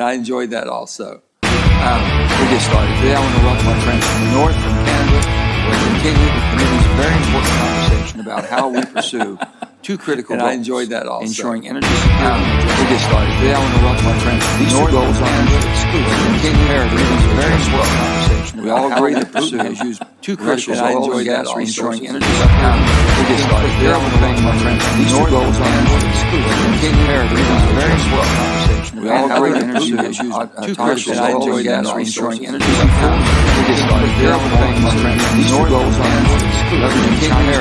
I enjoyed that also. We'll get started. Today I want to welcome our friends from the north, from Canada. We'll continue the committee's very important conversation about how we pursue two critical goals. I enjoyed that also. Ensuring energy security. We'll get started. Today I want to welcome our friends from the north. These two goals are mutually exclusive. We'll continue the committee's very important conversation. We all agree that Putin has used two critical goals and gas for ensuring energy security. We'll get started. Today I want to welcome our friends from these two goals are mutually exclusive. We'll continue the committee's very important conversation. We all agree that Putin has used two critical goals and gas for ensuring energy security. We'll get started. Today I want to welcome our friends from these two goals are mutually exclusive. Leveraging China's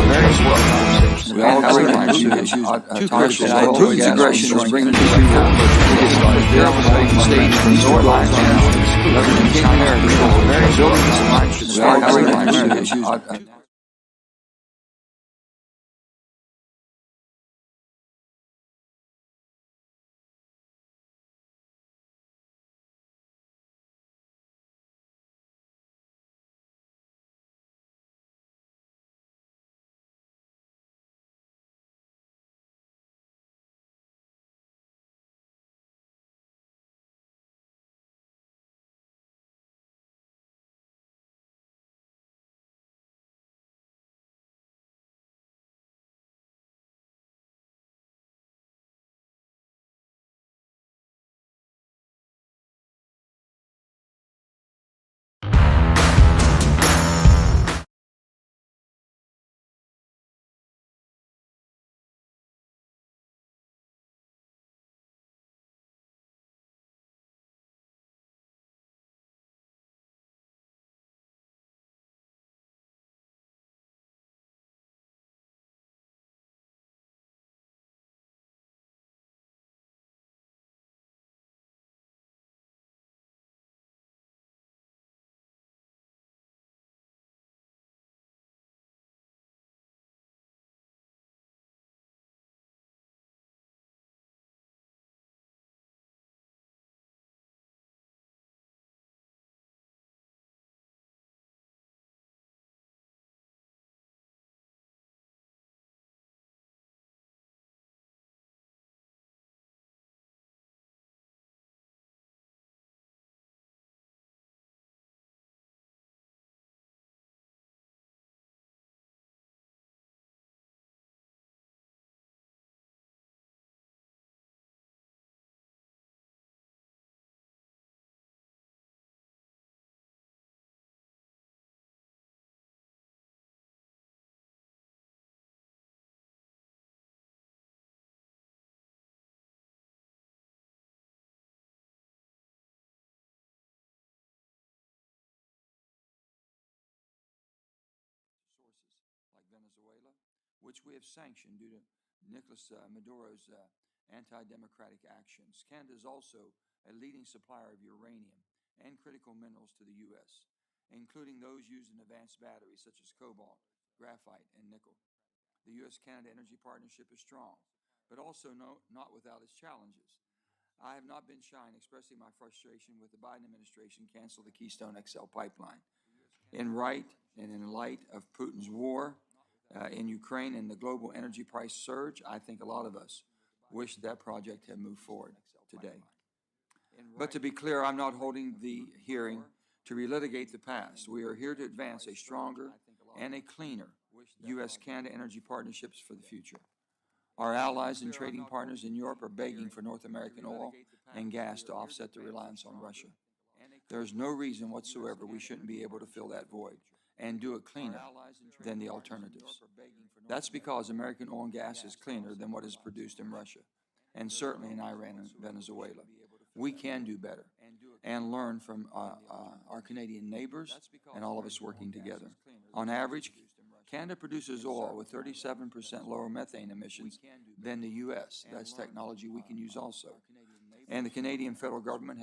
very important conversation. We all agree that Putin has used two critical goals. Putin's aggression is bringing two forward. We'll get started. Today I want to welcome stage from these two goals are mutually exclusive. Leveraging China's very building this alliance should start by Putin has used like Venezuela, which we have sanctioned due to Nicolas Maduro's anti-democratic actions. Canada is also a leading supplier of uranium and critical minerals to the U.S., including those used in advanced batteries such as cobalt, graphite, and nickel. The U.S.-Canada Energy Partnership is strong, but also not without its challenges. I have not been shy in expressing my frustration with the Biden administration cancel the Keystone XL pipeline. In light of Putin's war in Ukraine and the global energy price surge, I think a lot of us wish that project had moved forward today. But to be clear, I'm not holding the hearing to relitigate the past. We are here to advance a stronger and a cleaner U.S.-Canada energy partnerships for the future. Our allies and trading partners in Europe are begging for North American oil and gas to offset the reliance on Russia. There is no reason whatsoever we shouldn't be able to fill that void and do it cleaner than the alternatives. That's because American oil and gas is cleaner than what is produced in Russia, and certainly in Iran and Venezuela. We can do better and learn from our Canadian neighbors and all of us working together. On average, Canada produces oil with 37% lower methane emissions than the U.S. That's technology we can use also. And the Canadian federal government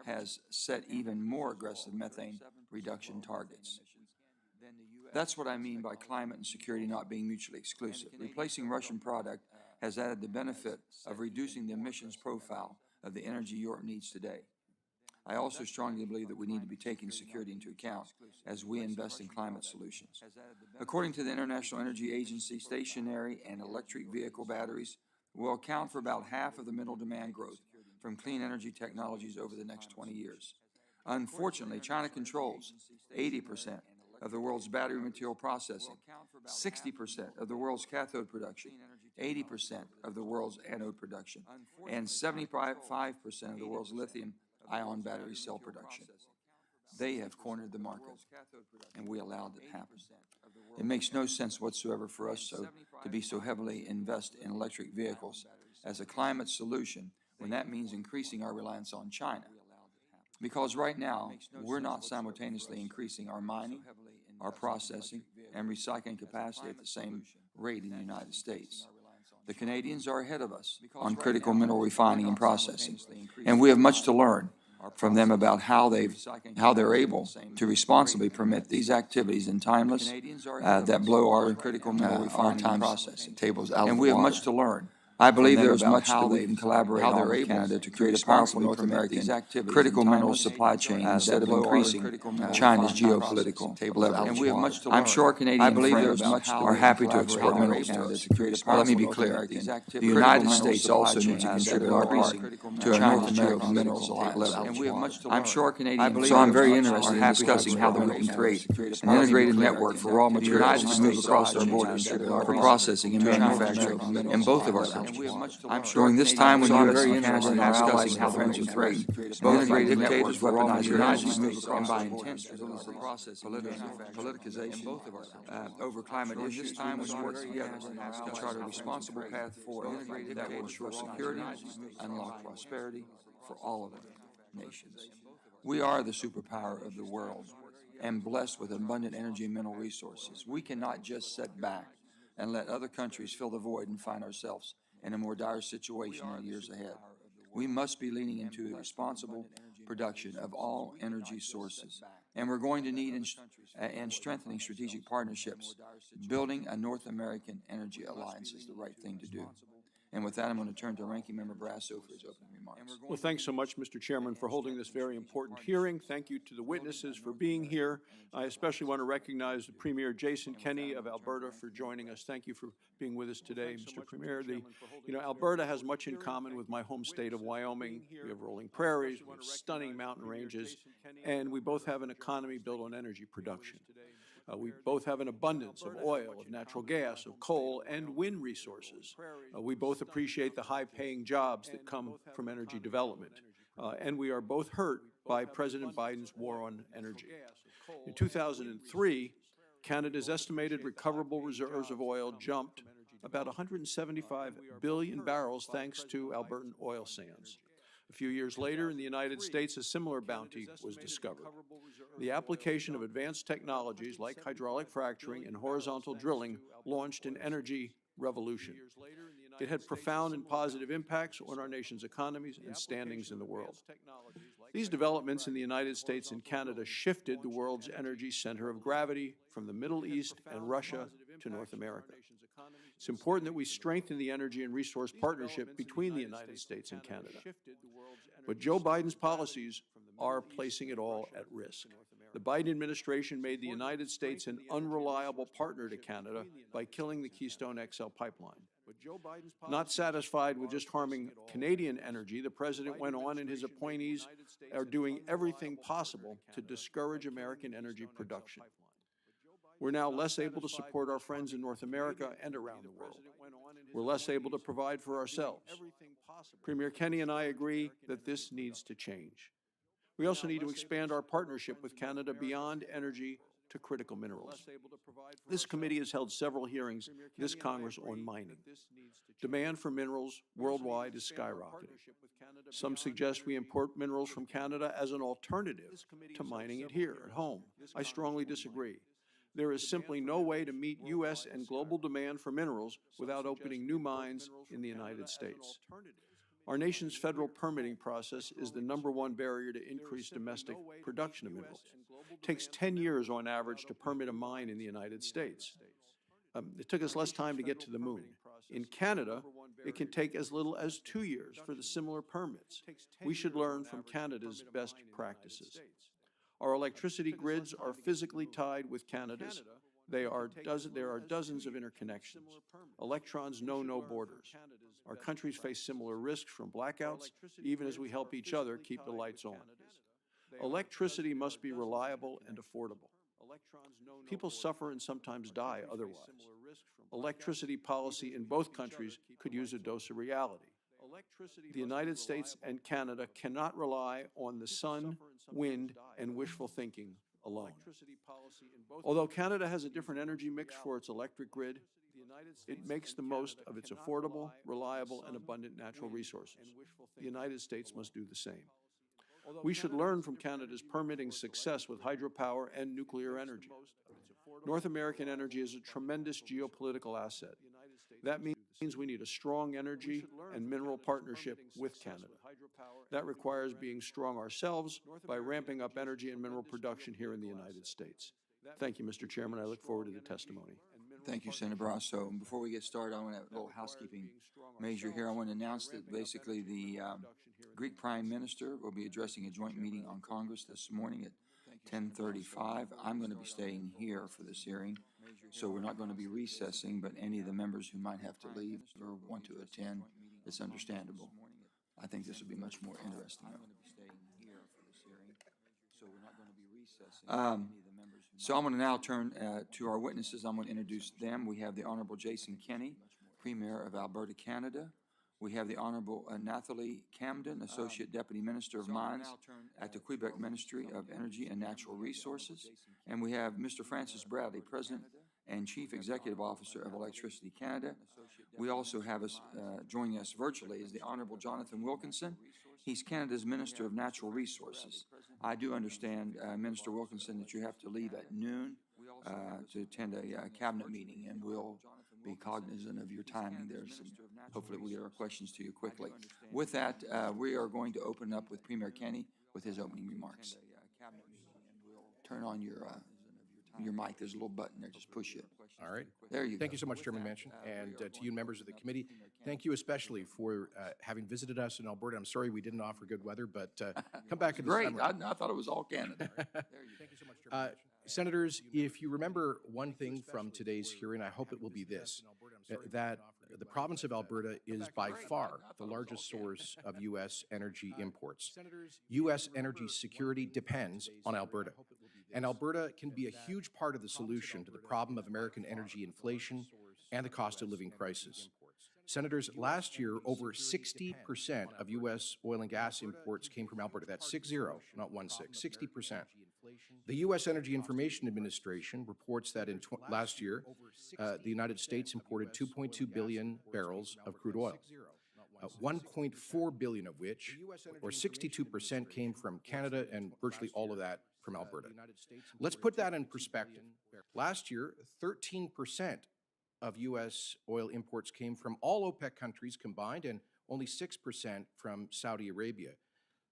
has set even more aggressive methane reduction targets. That's what I mean by climate and security not being mutually exclusive. Replacing Russian product has added the benefit of reducing the emissions profile of the energy Europe needs today. I also strongly believe that we need to be taking security into account as we invest in climate solutions. According to the International Energy Agency, stationary and electric vehicle batteries will account for about half of the mineral demand growth from clean energy technologies over the next 20 years. Unfortunately, China controls 80% of the world's battery material processing, 60% of the world's cathode production, 80% of the world's anode production, and 75% of the world's lithium-ion battery cell production. They have cornered the market, and we allowed it to happen. It makes no sense whatsoever for us to be so heavily invested in electric vehicles as a climate solution when that means increasing our reliance on China. Because right now, we're not simultaneously increasing our mining, our processing, and recycling capacity at the same rate in the United States. The Canadians are ahead of us on critical mineral refining and processing, and we have much to learn from them about how they're able to responsibly permit these activities in timeless that blow our critical mineral refining and processing tables out of the water. And we have much to learn. I believe there is much that we can collaborate on with Canada to create a powerful North American critical mineral supply chain instead of increasing China's geopolitical leverage. And we have much to learn. I'm sure Canadian friends are happy to export minerals to us. Let me be clear. The United States also needs to contribute our part to a North American minerals alliance. And we have much to learn. I'm sure Canadian so I'm very interested in discussing how we can create an integrated network for raw materials to move across our borders for processing and manufacturing in both of our countries. During this time when U.S. and Canada are discussing how friends are threatened, both integrated networks weaponize united and by intense politicization over climate issues. This time we work together to chart a responsible path forward that will ensure security, unlock prosperity for all of our nations. We are the superpower of the world and blessed with abundant energy and mineral resources. We cannot just sit back and let other countries fill the void and find ourselves in a more dire situation in the years ahead. We must be leaning into the responsible production of all energy sources. And we're going to need and strengthening strategic partnerships. Building a North American energy alliance is the right thing to do. And with that, I'm going to turn to Ranking Member Brasso for his opening remarks. Well, thanks so much, Mr. Chairman, for holding this very important hearing. Thank you to the witnesses for being here. I especially want to recognize the Premier Jason Kenney of Alberta for joining us. Thank you for being with us today, Mr. Premier. Alberta has much in common with my home state of Wyoming. We have rolling prairies, we have stunning mountain ranges, and we both have an economy built on energy production. We both have an abundance of oil, of natural gas, of coal, and wind resources. We both appreciate the high-paying jobs that come from energy development. And we are both hurt by President Biden's war on energy. In 2003, Canada's estimated recoverable reserves of oil jumped about 175 billion barrels thanks to Albertan oil sands. A few years later, in the United States, a similar bounty was discovered. The application of advanced technologies like hydraulic fracturing and horizontal drilling launched an energy revolution. It had profound and positive impacts on our nation's economies and standings in the world. These developments in the United States and Canada shifted the world's energy center of gravity from the Middle East and Russia to North America. It's important that we strengthen the energy and resource partnership between the United States and Canada. But Joe Biden's policies are placing it all at risk. The Biden administration made the United States an unreliable partner to Canada by killing the Keystone XL pipeline. Not satisfied with just harming Canadian energy, the president went on and his appointees are doing everything possible to discourage American energy production. We're now less able to support our friends in North America and around the world. We're less able to provide for ourselves. Premier Kenney and I agree that this needs to change. We also need to expand our partnership with Canada beyond energy to critical minerals. This committee has held several hearings this Congress on mining. Demand for minerals worldwide is skyrocketing. Some suggest we import minerals from Canada as an alternative to mining it here at home. I strongly disagree. There is simply no way to meet U.S. and global demand for minerals without opening new mines in the United States. Our nation's federal permitting process is the #1 barrier to increased domestic production of minerals. It takes 10 years on average to permit a mine in the United States. It took us less time to get to the moon. In Canada, it can take as little as 2 years for the similar permits. We should learn from Canada's best practices. Our electricity grids are physically tied with Canada's. There are dozens of interconnections. Electrons know no borders. Our countries face similar risks from blackouts, even as we help each other keep the lights on. Electricity must be reliable and affordable. People suffer and sometimes die otherwise. Electricity policy in both countries could use a dose of reality. The United States and Canada cannot rely on the sun, wind, and wishful thinking alone. Although Canada has a different energy mix for its electric grid, it makes the most of its affordable, reliable, and abundant natural resources. The United States must do the same. We should learn from Canada's permitting success with hydropower and nuclear energy. North American energy is a tremendous geopolitical asset. That means we need a strong energy and mineral partnership with Canada. That requires being strong ourselves by ramping up energy and mineral production here in the United States. Thank you, Mr. Chairman. I look forward to the testimony. Thank you, Senator Barrasso. And before we get started, I want to have a little housekeeping measure here. I want to announce that basically the Greek Prime Minister will be addressing a joint meeting on Congress this morning at 10:35. I'm going to be staying here for this hearing, so we're not going to be recessing, but any of the members who might have to leave or want to attend, it's understandable. I think this will be much more interesting. So I'm going to now turn to our witnesses. I'm going to introduce them. We have the Honorable Jason Kenney, Premier of Alberta, Canada. We have the Honorable Nathalie Camden, Associate Deputy Minister of Mines at the Quebec Ministry of Energy and Natural Resources. And we have Mr. Francis Bradley, President and Chief Executive Officer of Electricity Canada. We also have joining us virtually is the Honorable Jonathan Wilkinson. He's Canada's Minister of Natural Resources. I do understand, Minister Wilkinson, that you have to leave at noon to attend a cabinet meeting, and we'll be cognizant of your timing there. So hopefully we'll get our questions to you quickly. With that, we are going to open up with Premier Kenney with his opening remarks. Turn on your mic. There's a little button there. Just push it. All right. There you go. Thank you so much, Chairman Manchin, and to you members of the committee. Thank you especially for having visited us in Alberta. I'm sorry we didn't offer good weather, but come back in the Great. summer. I thought it was all Canada. Thank you so much, Chairman Manchin. Senators, if you remember one thing from today's hearing, I hope it will be this, that the province of Alberta is by far the largest source of U.S. energy imports. U.S. energy security depends on Alberta, and Alberta can be a huge part of the solution to the problem of American energy inflation and the cost of living crisis. Senators, last year, over 60% of U.S. oil and gas imports came from Alberta. That's 60, not 16, 60%. The U.S. Energy Information Administration reports that in last year, the United States imported 2.2 billion barrels of crude oil, 1.4 billion of which, or 62%, came from Canada, and virtually all of that from Alberta. Let's put that in perspective. Last year, 13% of U.S. oil imports came from all OPEC countries combined, and only 6% from Saudi Arabia.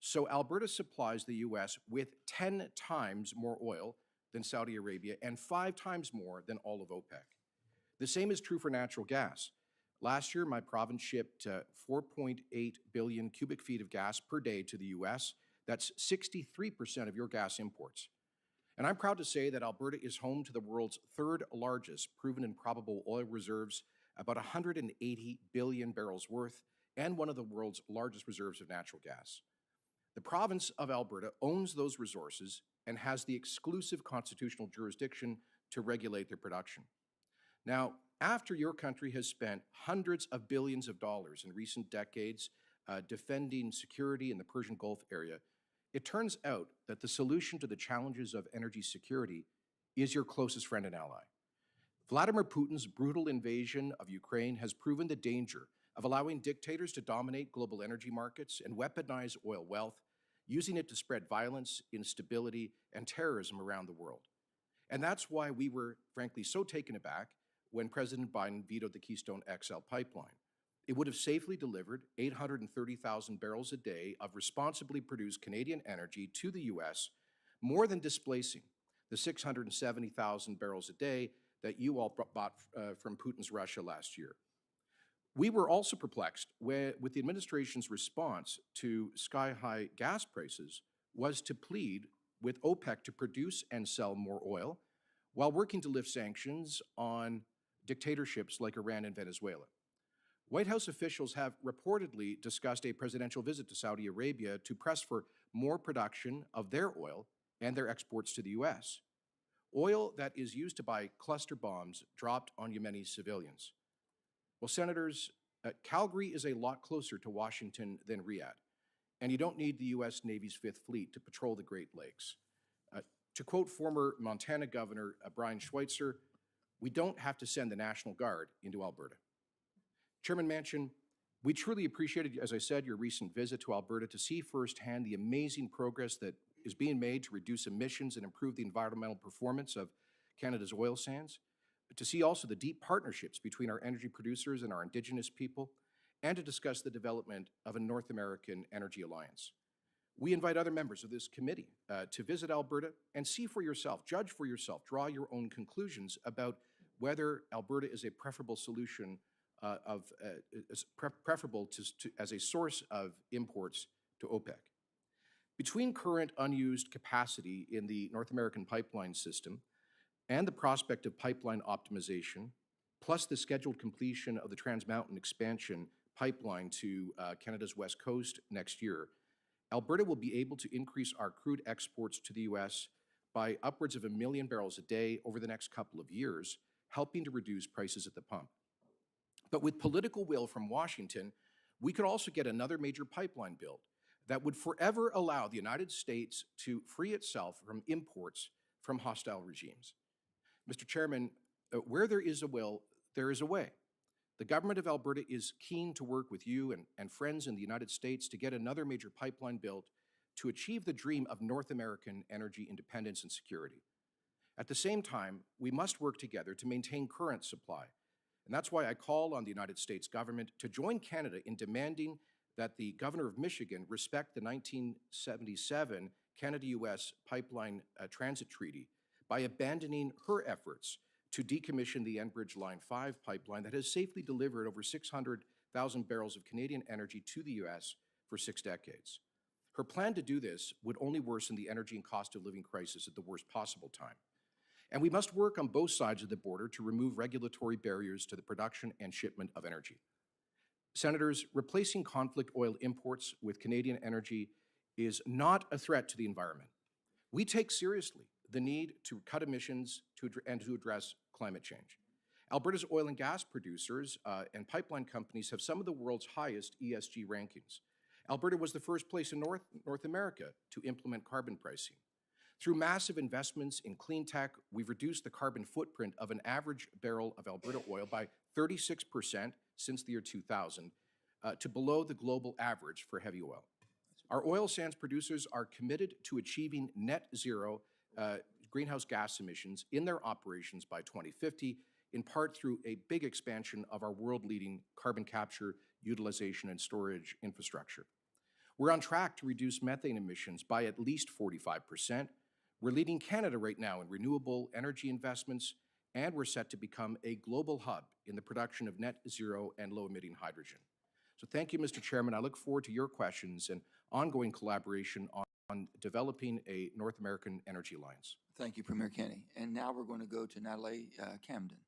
So Alberta supplies the U.S. with 10 times more oil than Saudi Arabia and 5 times more than all of OPEC. The same is true for natural gas. Last year, my province shipped 4.8 billion cubic feet of gas per day to the U.S. That's 63% of your gas imports. And I'm proud to say that Alberta is home to the world's third largest proven and probable oil reserves, about 180 billion barrels worth, and one of the world's largest reserves of natural gas. The province of Alberta owns those resources and has the exclusive constitutional jurisdiction to regulate their production. Now, after your country has spent hundreds of billions of dollars in recent decades defending security in the Persian Gulf area, it turns out that the solution to the challenges of energy security is your closest friend and ally. Vladimir Putin's brutal invasion of Ukraine has proven the danger of allowing dictators to dominate global energy markets and weaponize oil wealth, using it to spread violence, instability, and terrorism around the world. And that's why we were, frankly, so taken aback when President Biden vetoed the Keystone XL pipeline. It would have safely delivered 830,000 barrels a day of responsibly produced Canadian energy to the U.S., more than displacing the 670,000 barrels a day that you all bought from Putin's Russia last year. We were also perplexed with the administration's response to sky-high gas prices was to plead with OPEC to produce and sell more oil, while working to lift sanctions on dictatorships like Iran and Venezuela. White House officials have reportedly discussed a presidential visit to Saudi Arabia to press for more production of their oil and their exports to the U.S. Oil that is used to buy cluster bombs dropped on Yemeni civilians. Well, Senators, Calgary is a lot closer to Washington than Riyadh, and you don't need the U.S. Navy's Fifth Fleet to patrol the Great Lakes. To quote former Montana Governor Brian Schweitzer, we don't have to send the National Guard into Alberta. Chairman Manchin, we truly appreciated, as I said, your recent visit to Alberta to see firsthand the amazing progress that is being made to reduce emissions and improve the environmental performance of Canada's oil sands, to see also the deep partnerships between our energy producers and our Indigenous people, and to discuss the development of a North American energy alliance. We invite other members of this committee to visit Alberta and see for yourself, judge for yourself, draw your own conclusions about whether Alberta is a preferable solution preferable as a source of imports to OPEC. Between current unused capacity in the North American pipeline system and the prospect of pipeline optimization, plus the scheduled completion of the Trans Mountain expansion pipeline to Canada's west coast next year, Alberta will be able to increase our crude exports to the U.S. by upwards of 1 million barrels a day over the next couple of years, helping to reduce prices at the pump. But with political will from Washington, we could also get another major pipeline built that would forever allow the United States to free itself from imports from hostile regimes. Mr. Chairman, where there is a will, there is a way. The government of Alberta is keen to work with you and friends in the United States to get another major pipeline built to achieve the dream of North American energy independence and security. At the same time, we must work together to maintain current supply. And that's why I call on the United States government to join Canada in demanding that the Governor of Michigan respect the 1977 Canada-U.S. Pipeline Transit Treaty by abandoning her efforts to decommission the Enbridge Line 5 pipeline that has safely delivered over 600,000 barrels of Canadian energy to the U.S. for 6 decades. Her plan to do this would only worsen the energy and cost of living crisis at the worst possible time. And we must work on both sides of the border to remove regulatory barriers to the production and shipment of energy. Senators, replacing conflict oil imports with Canadian energy is not a threat to the environment. We take seriously the need to cut emissions and to address climate change. Alberta's oil and gas producers and pipeline companies have some of the world's highest ESG rankings. Alberta was the first place in North America to implement carbon pricing. Through massive investments in clean tech, we've reduced the carbon footprint of an average barrel of Alberta oil by 36% since the year 2000 to below the global average for heavy oil. Our oil sands producers are committed to achieving net zero greenhouse gas emissions in their operations by 2050, in part through a big expansion of our world-leading carbon capture, utilization, and storage infrastructure. We're on track to reduce methane emissions by at least 45%. We're leading Canada right now in renewable energy investments, and we're set to become a global hub in the production of net zero and low-emitting hydrogen. So thank you, Mr. Chairman. I look forward to your questions and ongoing collaboration on developing a North American energy alliance. Thank you, Premier Kenney. And now we're going to go to Natalie Camden.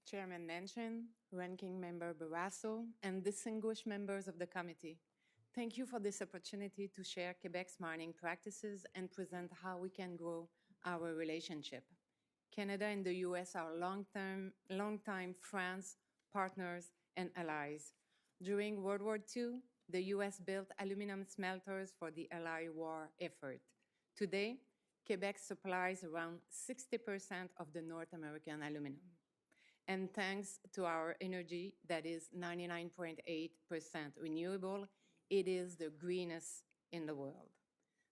Chairman Manchin, Ranking Member Barrasso, and distinguished members of the committee, thank you for this opportunity to share Quebec's mining practices and present how we can grow our relationship. Canada and the U.S. are long-time friends, partners, and allies. During World War II, the U.S. built aluminum smelters for the Allied war effort. Today, Quebec supplies around 60% of the North American aluminum. And thanks to our energy that is 99.8% renewable, it is the greenest in the world.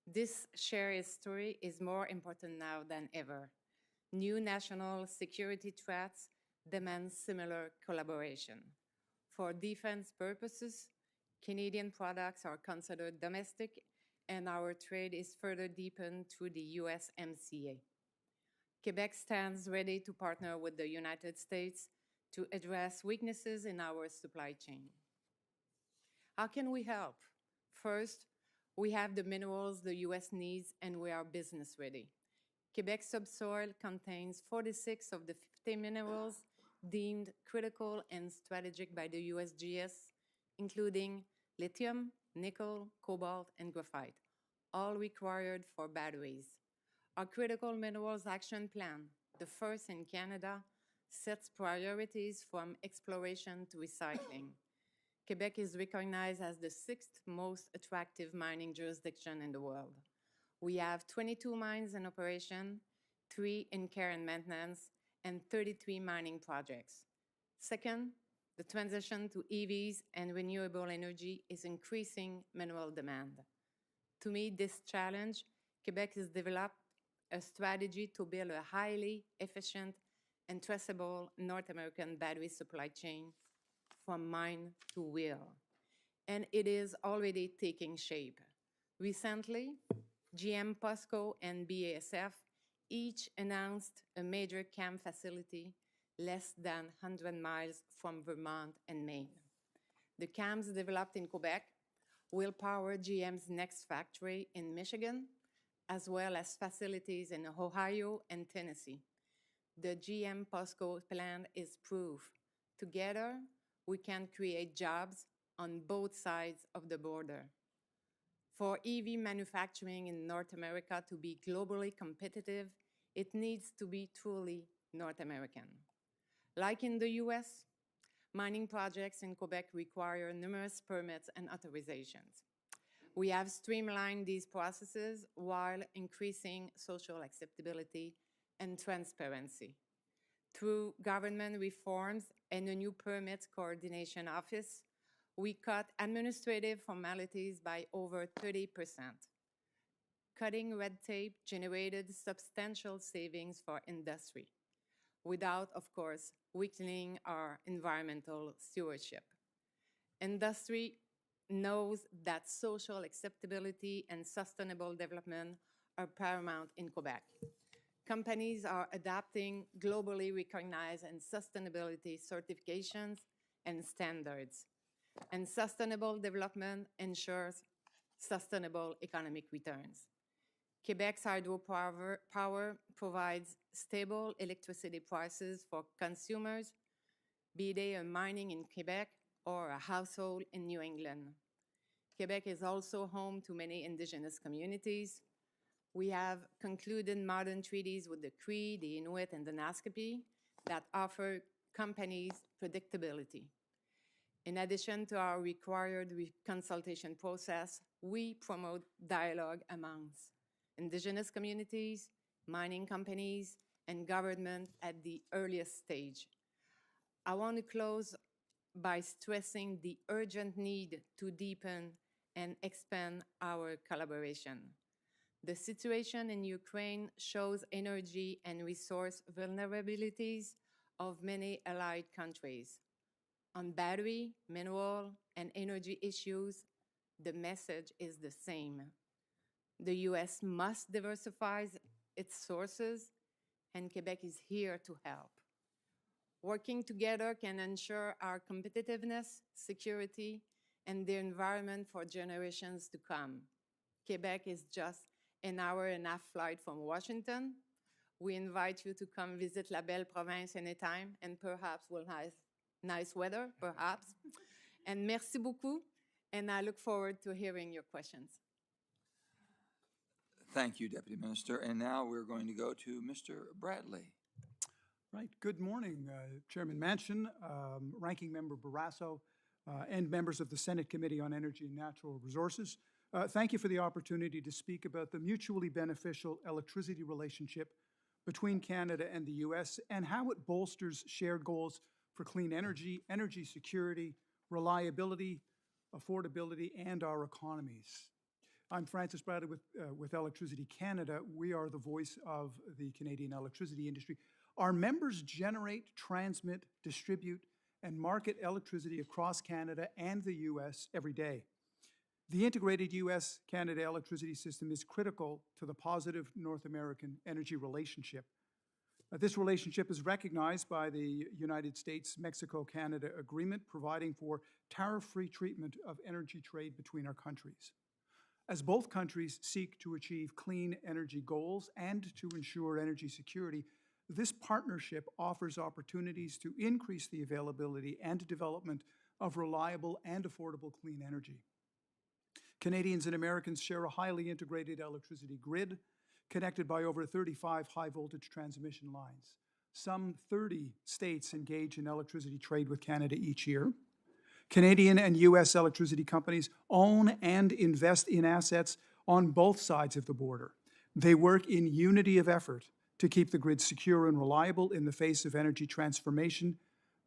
This shared history is more important now than ever. New national security threats demand similar collaboration. For defense purposes, Canadian products are considered domestic, and our trade is further deepened through the USMCA. Quebec stands ready to partner with the United States to address weaknesses in our supply chain. How can we help? First, We have the minerals the U.S. needs, and we are business ready. Quebec's subsoil contains 46 of the 50 minerals deemed critical and strategic by the USGS, including lithium, nickel, cobalt, and graphite, all required for batteries. Our Critical Minerals Action Plan, the first in Canada, sets priorities from exploration to recycling. Quebec is recognized as the 6th most attractive mining jurisdiction in the world. We have 22 mines in operation, 3 in care and maintenance, and 33 mining projects. Second, the transition to EVs and renewable energy is increasing mineral demand. To meet this challenge, Quebec has developed a strategy to build a highly efficient and traceable North American battery supply chain from mine to wheel. And it is already taking shape. Recently, GM, POSCO, and BASF each announced a major CAM facility less than 100 miles from Vermont and Maine. The CAMs developed in Quebec will power GM's next factory in Michigan, as well as facilities in Ohio and Tennessee. The GM POSCO plan is proof. Together, we can create jobs on both sides of the border. For EV manufacturing in North America to be globally competitive, it needs to be truly North American. Like in the US, mining projects in Quebec require numerous permits and authorizations. We have streamlined these processes while increasing social acceptability and transparency. Through government reforms and a new permits coordination office, we cut administrative formalities by over 30%. Cutting red tape generated substantial savings for industry, without, of course, weakening our environmental stewardship. Industry knows that social acceptability and sustainable development are paramount in Quebec. Companies are adopting globally recognized and sustainability certifications and standards. And sustainable development ensures sustainable economic returns. Quebec's hydropower provides stable electricity prices for consumers, be they a mining in Quebec or a household in New England. Quebec is also home to many Indigenous communities. We have concluded modern treaties with the Cree, the Inuit, and the Naskapi that offer companies predictability. In addition to our required consultation process, we promote dialogue amongst Indigenous communities, mining companies, and government at the earliest stage. I want to close by stressing the urgent need to deepen and expand our collaboration. The situation in Ukraine shows energy and resource vulnerabilities of many allied countries. On battery, mineral, and energy issues, the message is the same. The US must diversify its sources, and Quebec is here to help. Working together can ensure our competitiveness, security, and the environment for generations to come. Quebec is just an hour-and-a-half flight from Washington. We invite you to come visit La Belle Province anytime, and perhaps we'll have nice weather, perhaps. And merci beaucoup, and I look forward to hearing your questions. Thank you, Deputy Minister. And now we're going to go to Mr. Bradley. Right. Good morning, Chairman Manchin, Ranking Member Barrasso, and members of the Senate Committee on Energy and Natural Resources. Thank you for the opportunity to speak about the mutually beneficial electricity relationship between Canada and the U.S. and how it bolsters shared goals for clean energy, energy security, reliability, affordability, and our economies. I'm Francis Bradley with Electricity Canada. We are the voice of the Canadian electricity industry. Our members generate, transmit, distribute, and market electricity across Canada and the U.S. every day. The integrated U.S.-Canada electricity system is critical to the positive North American energy relationship. This relationship is recognized by the United States-Mexico-Canada Agreement, providing for tariff-free treatment of energy trade between our countries. As both countries seek to achieve clean energy goals and to ensure energy security, this partnership offers opportunities to increase the availability and development of reliable and affordable clean energy. Canadians and Americans share a highly integrated electricity grid connected by over 35 high-voltage transmission lines. Some 30 states engage in electricity trade with Canada each year. Canadian and U.S. electricity companies own and invest in assets on both sides of the border. They work in unity of effort to keep the grid secure and reliable in the face of energy transformation,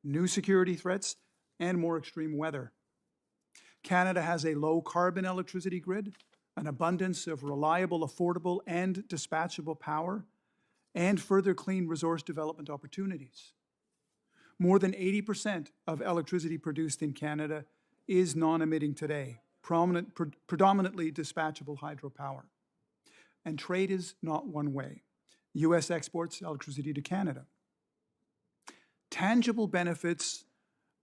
new security threats, and more extreme weather. Canada has a low-carbon electricity grid, an abundance of reliable, affordable, and dispatchable power, and further clean resource development opportunities. More than 80% of electricity produced in Canada is non-emitting today, predominantly dispatchable hydropower. And trade is not one way. U.S. exports electricity to Canada. Tangible benefits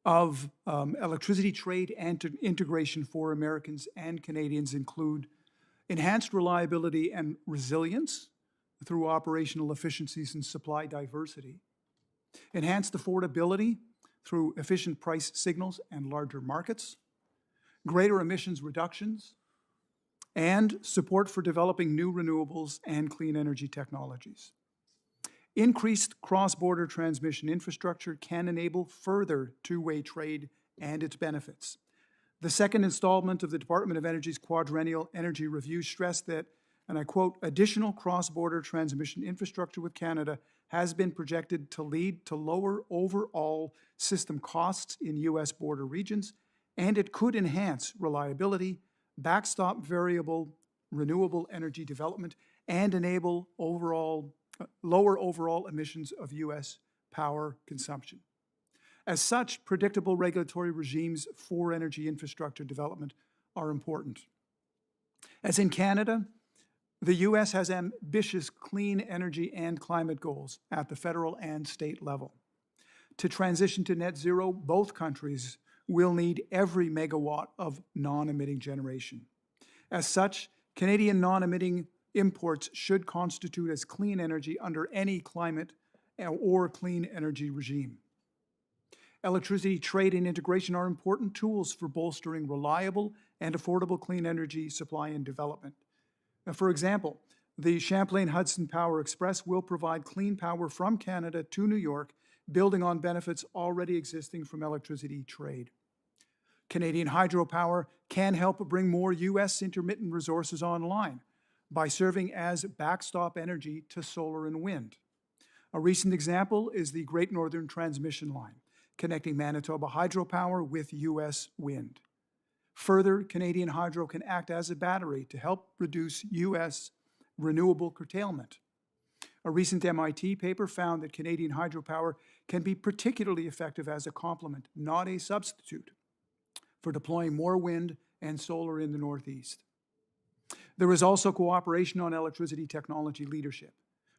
of electricity trade and integration for Americans and Canadians include enhanced reliability and resilience through operational efficiencies and supply diversity, enhanced affordability through efficient price signals and larger markets, greater emissions reductions, and support for developing new renewables and clean energy technologies. Increased cross-border transmission infrastructure can enable further two-way trade and its benefits. The second installment of the Department of Energy's Quadrennial Energy Review stressed that, and I quote, additional cross-border transmission infrastructure with Canada has been projected to lead to lower overall system costs in U.S. border regions, and it could enhance reliability, backstop variable renewable energy development, and enable lower overall emissions of U.S. power consumption. As such, predictable regulatory regimes for energy infrastructure development are important. As in Canada, the U.S. has ambitious clean energy and climate goals at the federal and state level. To transition to net zero, both countries will need every megawatt of non-emitting generation. As such, Canadian non-emitting imports should constitute as clean energy under any climate or clean energy regime. Electricity trade and integration are important tools for bolstering reliable and affordable clean energy supply and development. For example, the Champlain-Hudson Power Express will provide clean power from Canada to New York, building on benefits already existing from electricity trade. Canadian hydropower can help bring more U.S. intermittent resources online by serving as backstop energy to solar and wind. A recent example is the Great Northern Transmission Line, connecting Manitoba hydropower with U.S. wind. Further, Canadian hydro can act as a battery to help reduce U.S. renewable curtailment. A recent MIT paper found that Canadian hydropower can be particularly effective as a complement, not a substitute, for deploying more wind and solar in the Northeast. There is also cooperation on electricity technology leadership.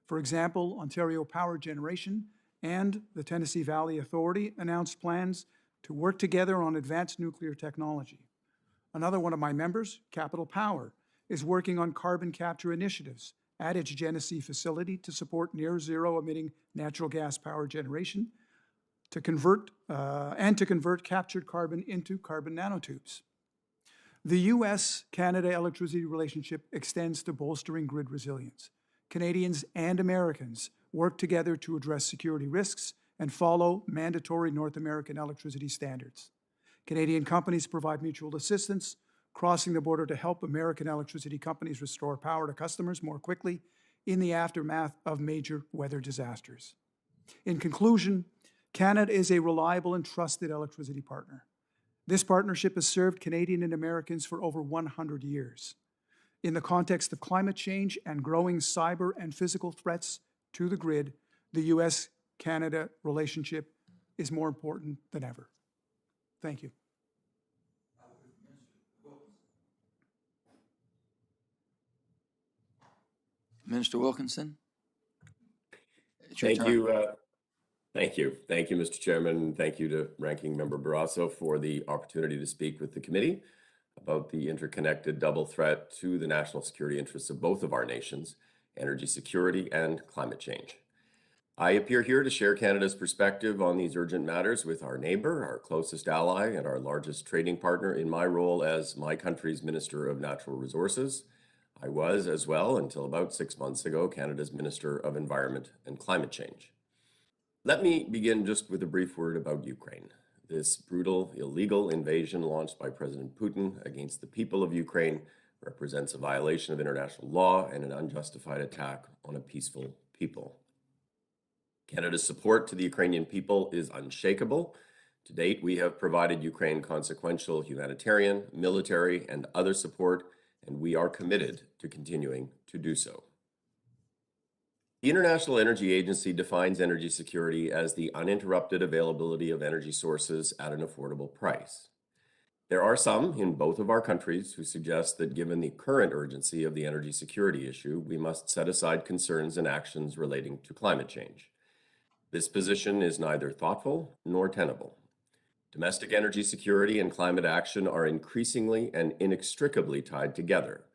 For example, Ontario Power Generation and the Tennessee Valley Authority announced plans to work together on advanced nuclear technology. Another one of my members, Capital Power, is working on carbon capture initiatives at its Genesee facility to support near-zero emitting natural gas power generation to convert captured carbon into carbon nanotubes. The U.S.-Canada electricity relationship extends to bolstering grid resilience. Canadians and Americans work together to address security risks and follow mandatory North American electricity standards. Canadian companies provide mutual assistance, crossing the border to help American electricity companies restore power to customers more quickly in the aftermath of major weather disasters. In conclusion, Canada is a reliable and trusted electricity partner. This partnership has served Canadian and Americans for over 100 years. In the context of climate change and growing cyber and physical threats to the grid, the U.S.-Canada relationship is more important than ever. Thank you. Minister Wilkinson? Thank you. Thank you. Thank you, Mr. Chairman. Thank you to Ranking Member Barrasso for the opportunity to speak with the committee. about the interconnected double threat to the national security interests of both of our nations, energy security and climate change. I appear here to share Canada's perspective on these urgent matters with our neighbor, our closest ally, and our largest trading partner in my role as my country's Minister of Natural Resources. I was, as well, until about 6 months ago, Canada's Minister of Environment and Climate Change. Let me begin just with a brief word about Ukraine. This brutal, illegal invasion launched by President Putin against the people of Ukraine represents a violation of international law and an unjustified attack on a peaceful people. Canada's support to the Ukrainian people is unshakable. To date, we have provided Ukraine consequential humanitarian, military, and other support, and we are committed to continuing to do so. The International Energy Agency defines energy security as the uninterrupted availability of energy sources at an affordable price. There are some in both of our countries who suggest that given the current urgency of the energy security issue, we must set aside concerns and actions relating to climate change. This position is neither thoughtful nor tenable. Domestic energy security and climate action are increasingly and inextricably tied together.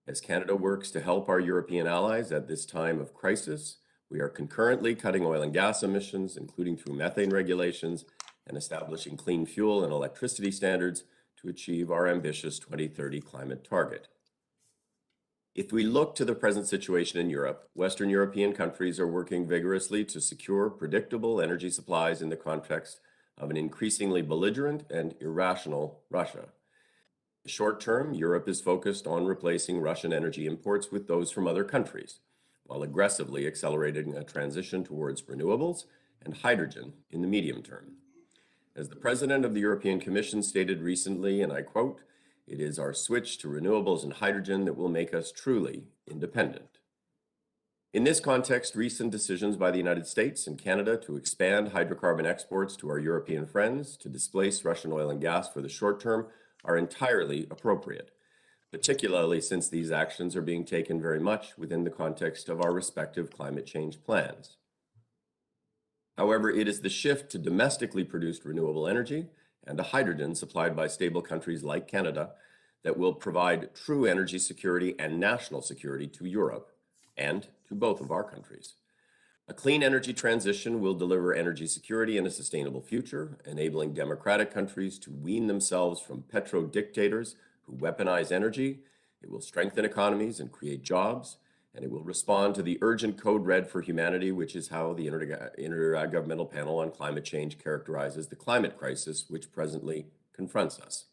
As Canada works to help our European allies at this time of crisis, we are concurrently cutting oil and gas emissions, including through methane regulations, and establishing clean fuel and electricity standards to achieve our ambitious 2030 climate target. If we look to the present situation in Europe, Western European countries are working vigorously to secure predictable energy supplies in the context of an increasingly belligerent and irrational Russia. In the short term, Europe is focused on replacing Russian energy imports with those from other countries, while aggressively accelerating a transition towards renewables and hydrogen in the medium term. As the President of the European Commission stated recently, and I quote, "It is our switch to renewables and hydrogen that will make us truly independent." In this context, recent decisions by the United States and Canada to expand hydrocarbon exports to our European friends to displace Russian oil and gas for the short term are entirely appropriate, particularly since these actions are being taken very much within the context of our respective climate change plans. However, it is the shift to domestically produced renewable energy and to hydrogen supplied by stable countries like Canada that will provide true energy security and national security to Europe and to both of our countries. A clean energy transition will deliver energy security and a sustainable future, enabling democratic countries to wean themselves from petro-dictators who weaponize energy. It will strengthen economies and create jobs, and it will respond to the urgent code red for humanity, which is how the Intergovernmental Panel on Climate Change characterizes the climate crisis which presently confronts us.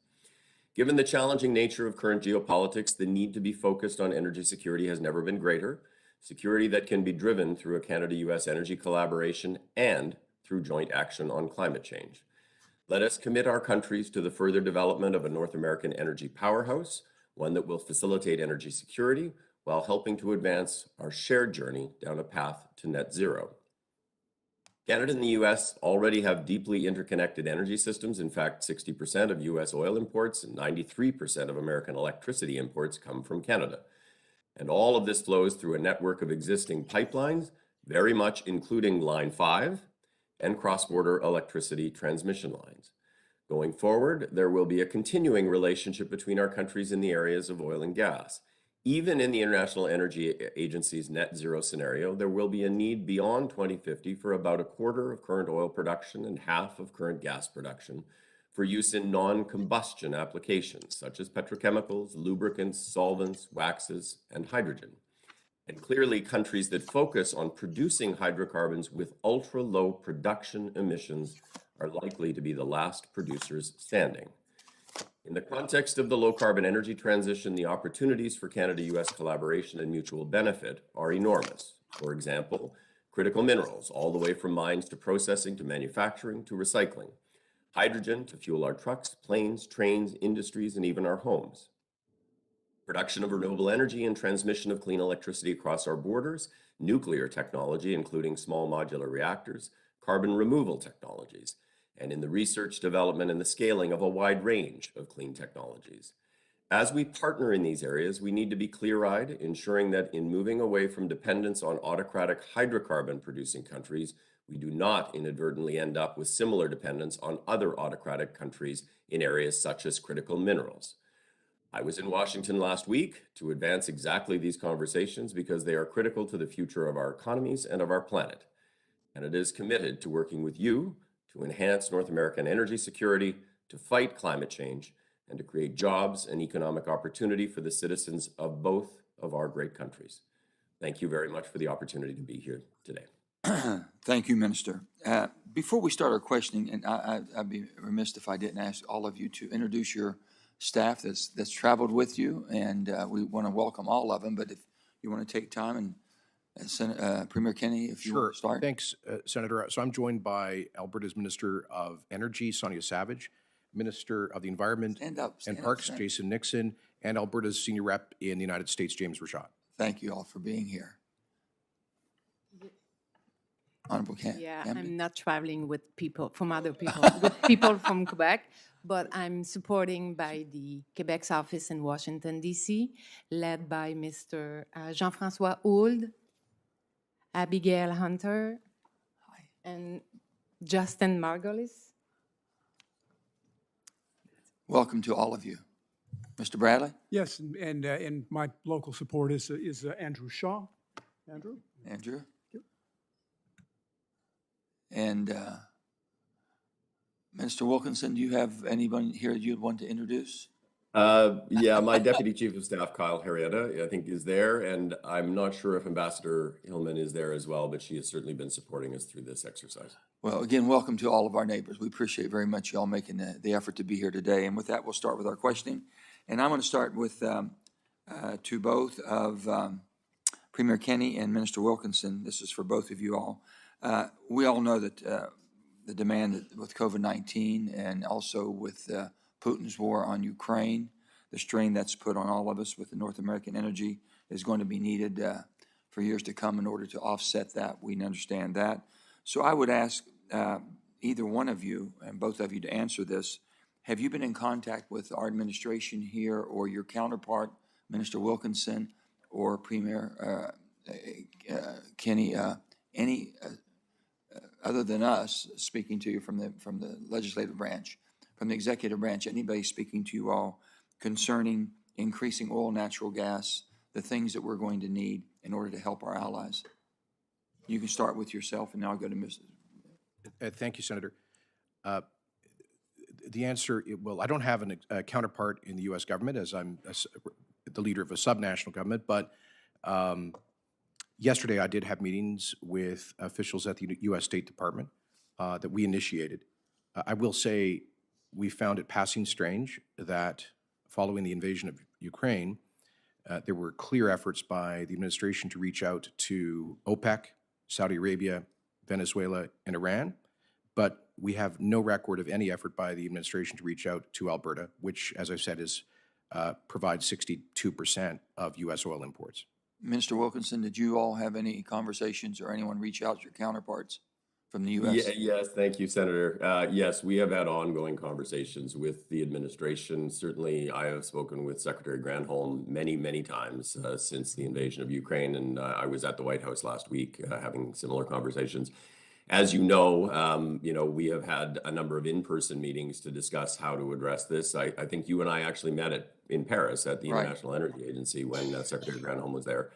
Given the challenging nature of current geopolitics, the need to be focused on energy security has never been greater. Security that can be driven through a Canada-US energy collaboration and through joint action on climate change. Let us commit our countries to the further development of a North American energy powerhouse, one that will facilitate energy security while helping to advance our shared journey down a path to net zero. Canada and the US already have deeply interconnected energy systems. In fact, 60% of US oil imports and 93% of American electricity imports come from Canada. And all of this flows through a network of existing pipelines, very much including Line 5 and cross-border electricity transmission lines. Going forward, there will be a continuing relationship between our countries in the areas of oil and gas. Even in the International Energy Agency's net zero scenario, there will be a need beyond 2050 for about a quarter of current oil production and half of current gas production for use in non-combustion applications, such as petrochemicals, lubricants, solvents, waxes, and hydrogen. And clearly, countries that focus on producing hydrocarbons with ultra-low production emissions are likely to be the last producers standing. In the context of the low-carbon energy transition, the opportunities for Canada-US collaboration and mutual benefit are enormous. For example, critical minerals, all the way from mines to processing to manufacturing to recycling. Hydrogen to fuel our trucks, planes, trains, industries, and even our homes. Production of renewable energy and transmission of clean electricity across our borders, nuclear technology, including small modular reactors, carbon removal technologies, and in the research, development, and the scaling of a wide range of clean technologies. As we partner in these areas, we need to be clear-eyed, ensuring that in moving away from dependence on autocratic hydrocarbon-producing countries, we do not inadvertently end up with similar dependence on other autocratic countries in areas such as critical minerals. I was in Washington last week to advance exactly these conversations because they are critical to the future of our economies and of our planet. Canada is committed to working with you to enhance North American energy security, to fight climate change, and to create jobs and economic opportunity for the citizens of both of our great countries. Thank you very much for the opportunity to be here today. Thank you, Minister. Before we start our questioning, and I'd be remiss if I didn't ask all of you to introduce your staff that's traveled with you, and we want to welcome all of them. But if you want to take time and Premier Kenney, if you want to start. Thanks, Senator. So I'm joined by Alberta's Minister of Energy, Sonia Savage, Minister of the Environment and Parks, Jason Nixon, and Alberta's Senior Rep in the United States, James Rashad. Thank you all for being here. Honorable Camden. I'm not traveling with people from other people, with people from Quebec, but I'm supporting by the Quebec's office in Washington, D.C., led by Mr. Jean-François Hould, Abigail Hunter, and Justin Margolis. Welcome to all of you. Mr. Bradley? Yes, and my local support is Andrew Shaw. Andrew? Andrew? And Minister Wilkinson, do you have anyone here you'd want to introduce? Yeah, my Deputy Chief of Staff, Kyle Harrietta, I think is there, and I'm not sure if Ambassador Hillman is there as well, but she has certainly been supporting us through this exercise. Well, again, welcome to all of our neighbors. We appreciate very much you all making the effort to be here today. And with that, we'll start with our questioning. And I'm going to start with to both of Premier Kenney and Minister Wilkinson. This is for both of you all. We all know that the demand with COVID-19 and also with Putin's war on Ukraine, the strain that's put on all of us with the North American energy is going to be needed for years to come in order to offset that. We understand that. So I would ask either one of you and both of you to answer this. Have you been in contact with our administration here or your counterpart, Minister Wilkinson or Premier Kenney, any other than us speaking to you from the legislative branch, from the executive branch, anybody speaking to you all concerning increasing oil, natural gas, the things that we're going to need in order to help our allies? You can start with yourself, and now I'll go to Mrs. Thank you, Senator. The answer, well, I don't have a counterpart in the U.S. government as I'm the leader of a subnational government, but yesterday I did have meetings with officials at the U.S. State Department that we initiated. I will say we found it passing strange that following the invasion of Ukraine, there were clear efforts by the administration to reach out to OPEC, Saudi Arabia, Venezuela, and Iran, but we have no record of any effort by the administration to reach out to Alberta, which, as I said, provides 62% of U.S. oil imports. Minister Wilkinson, did you all have any conversations or anyone reach out to your counterparts from the U.S.? Yes, thank you, Senator. Yes, we have had ongoing conversations with the administration. Certainly, I have spoken with Secretary Granholm many, many times since the invasion of Ukraine, and I was at the White House last week having similar conversations. As you know, we have had a number of in-person meetings to discuss how to address this. I think you and I actually met in Paris at the International Energy Agency when Secretary Granholm was there.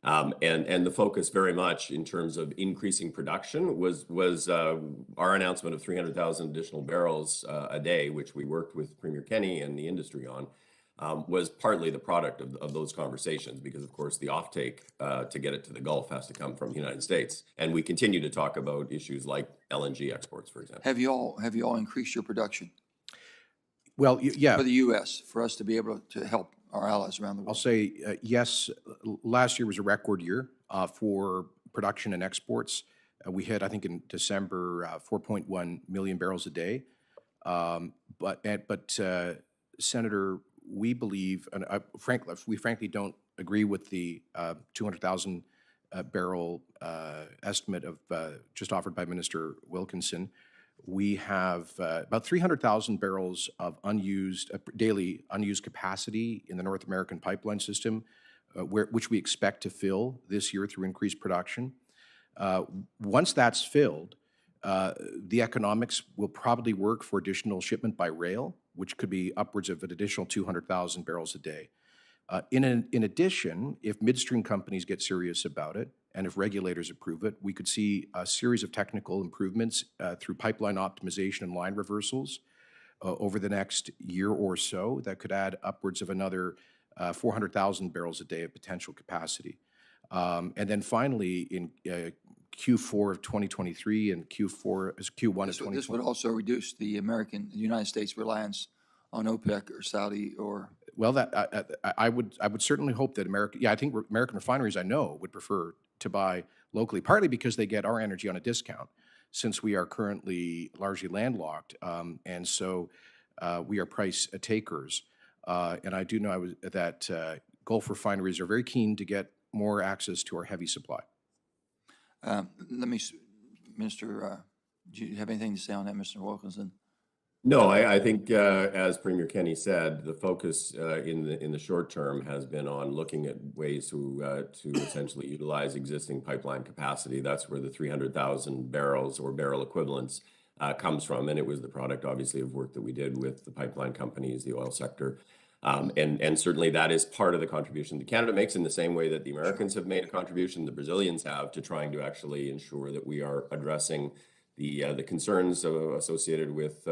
And the focus very much in terms of increasing production was our announcement of 300,000 additional barrels a day, which we worked with Premier Kenney and the industry on, was partly the product of those conversations because, of course, the offtake to get it to the Gulf has to come from the United States. And we continue to talk about issues like LNG exports, for example. Have you all increased your production? Well, yeah. For the U.S., for us to be able to help our allies around the world? I'll say yes. Last year was a record year for production and exports. We hit, I think, in December, 4.1 million barrels a day. But Senator, we believe, and we frankly don't agree with the 200,000 barrel estimate of just offered by Minister Wilkinson. We have about 300,000 barrels of daily unused capacity in the North American pipeline system, which we expect to fill this year through increased production. Once that's filled, the economics will probably work for additional shipment by rail which could be upwards of an additional 200,000 barrels a day. In addition, if midstream companies get serious about it, and if regulators approve it, we could see a series of technical improvements through pipeline optimization and line reversals over the next year or so that could add upwards of another 400,000 barrels a day of potential capacity. And then finally, in Q4 of 2023 and Q1 of 2020. This would also reduce the United States reliance on OPEC or Saudi or. Well, I would certainly hope that I think American refineries I know would prefer to buy locally, partly because they get our energy on a discount, since we are currently largely landlocked, and so we are price takers. And I do know that Gulf refineries are very keen to get more access to our heavy supply. Minister, do you have anything to say on that, Mr. Wilkinson? No, I think as Premier Kenney said, the focus in the short term has been on looking at ways to essentially utilize existing pipeline capacity. That's where the 300,000 barrels or barrel equivalents comes from, and it was the product, obviously, of work that we did with the pipeline companies, the oil sector, and certainly that is part of the contribution that Canada makes, in the same way that the Americans have made a contribution, the Brazilians have, to trying to actually ensure that we are addressing the concerns associated with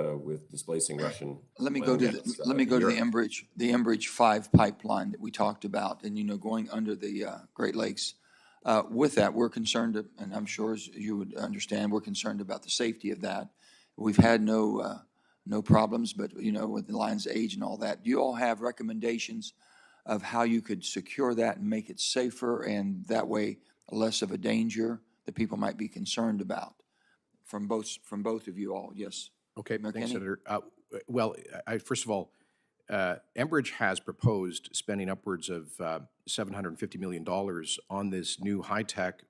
displacing Russian. Let me go to the Enbridge 5 pipeline that we talked about, and going under the Great Lakes. With that, we're concerned, and I'm sure as you would understand, we're concerned about the safety of that. We've had no problems, but with the line's age and all that. Do you all have recommendations of how you could secure that and make it safer, and that way less of a danger that people might be concerned about? From both of you all, yes. Okay, thanks, Senator. Well, first of all, Enbridge has proposed spending upwards of $750 million on this new high-tech,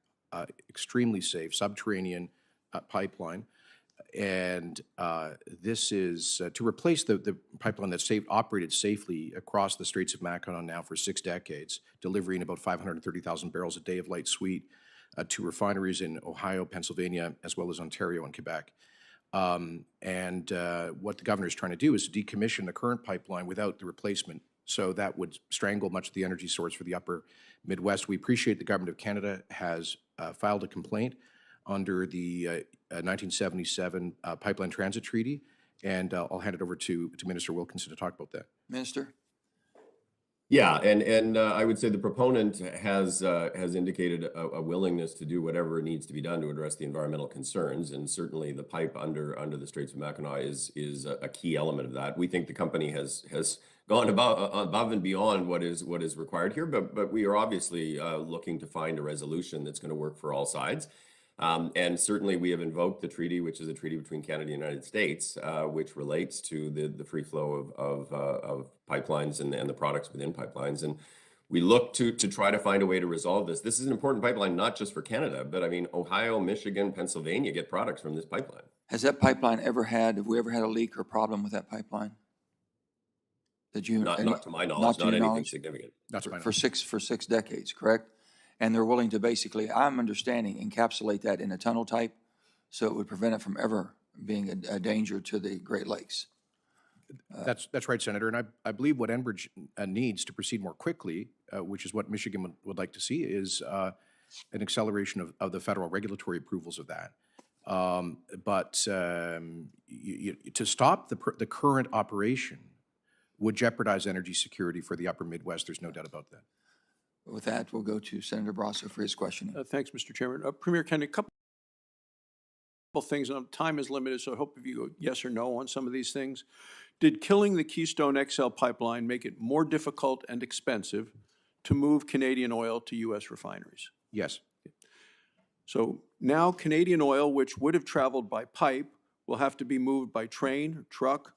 extremely safe subterranean pipeline, and this is to replace the pipeline that's operated safely across the Straits of Mackinac now for 6 decades, delivering about 530,000 barrels a day of light sweet to refineries in Ohio, Pennsylvania, as well as Ontario and Quebec. And what the governor is trying to do is to decommission the current pipeline without the replacement. So that would strangle much of the energy source for the upper Midwest. We appreciate the Government of Canada has filed a complaint under the 1977 Pipeline Transit Treaty, and I'll hand it over to Minister Wilkinson to talk about that. Minister? Yeah, and I would say the proponent has indicated a willingness to do whatever needs to be done to address the environmental concerns, and certainly the pipe under the Straits of Mackinac is a key element of that. We think the company has gone above and beyond what is required here, but we are obviously looking to find a resolution that's going to work for all sides. And certainly we have invoked the treaty, which is a treaty between Canada and the United States, which relates to the free flow of pipelines and the products within pipelines. And we look to try to find a way to resolve this. This is an important pipeline, not just for Canada, but I mean, Ohio, Michigan, Pennsylvania get products from this pipeline. Have we ever had a leak or problem with that pipeline? Not to my knowledge, not anything significant. Not to my knowledge. For six decades, correct? And they're willing to basically, I'm understanding, encapsulate that in a tunnel type, so it would prevent it from ever being a danger to the Great Lakes. That's right, Senator. And I believe what Enbridge needs to proceed more quickly, which is what Michigan would like to see, is an acceleration of the federal regulatory approvals of that. But to stop the current operation would jeopardize energy security for the upper Midwest. There's no doubt about that. With that, we'll go to Senator Barrasso for his questioning. Thanks, Mr. Chairman. Premier Kenney, a couple things. Time is limited, so I hope if you go yes or no on some of these things. Did killing the Keystone XL pipeline make it more difficult and expensive to move Canadian oil to U.S. refineries? Yes. So now Canadian oil, which would have traveled by pipe, will have to be moved by train or truck.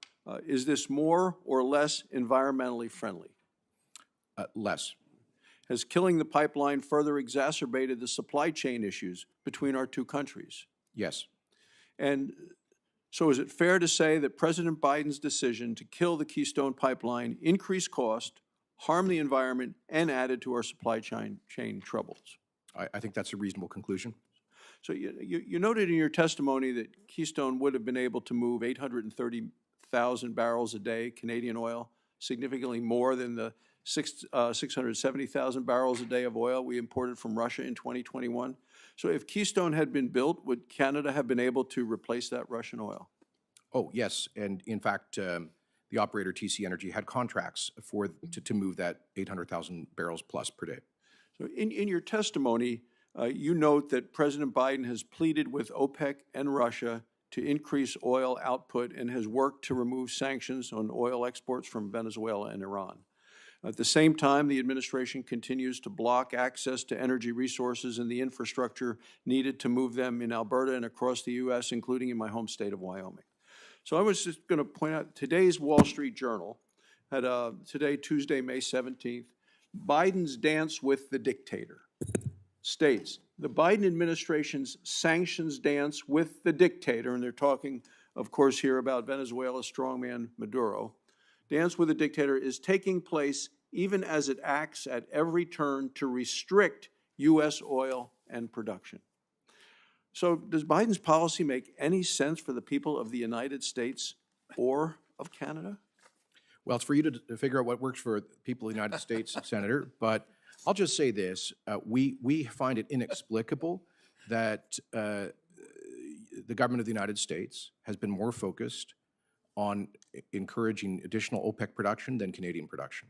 Is this more or less environmentally friendly? Less. Has killing the pipeline further exacerbated the supply chain issues between our two countries? Yes. And so is it fair to say that President Biden's decision to kill the Keystone pipeline increased cost, harmed the environment, and added to our supply chain troubles? I think that's a reasonable conclusion. So you noted in your testimony that Keystone would have been able to move 800,000 barrels a day Canadian oil, significantly more than the 670,000 barrels a day of oil we imported from Russia in 2021. So if Keystone had been built, would Canada have been able to replace that Russian oil? Oh, yes, and in fact, the operator TC Energy had contracts to move that 800,000 barrels plus per day. So in your testimony, you note that President Biden has pleaded with OPEC and Russia to increase oil output and has worked to remove sanctions on oil exports from Venezuela and Iran. At the same time, the administration continues to block access to energy resources and the infrastructure needed to move them in Alberta and across the U.S., including in my home state of Wyoming. So I was just going to point out today's Wall Street Journal had today, Tuesday, May 17th, Biden's dance with the dictator states, the Biden administration's sanctions dance with the dictator, and they're talking, of course, here about Venezuela's strongman Maduro, dance with the dictator is taking place even as it acts at every turn to restrict U.S. oil and production. So does Biden's policy make any sense for the people of the United States or of Canada? Well, it's for you to figure out what works for people in the United States, Senator, but I'll just say this. We find it inexplicable that the government of the United States has been more focused on encouraging additional OPEC production than Canadian production.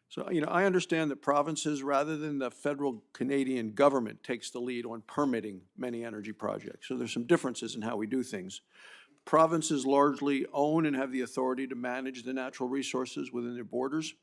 So, I understand that provinces, rather than the federal Canadian government, takes the lead on permitting many energy projects. So there's some differences in how we do things. Provinces largely own and have the authority to manage the natural resources within their borders.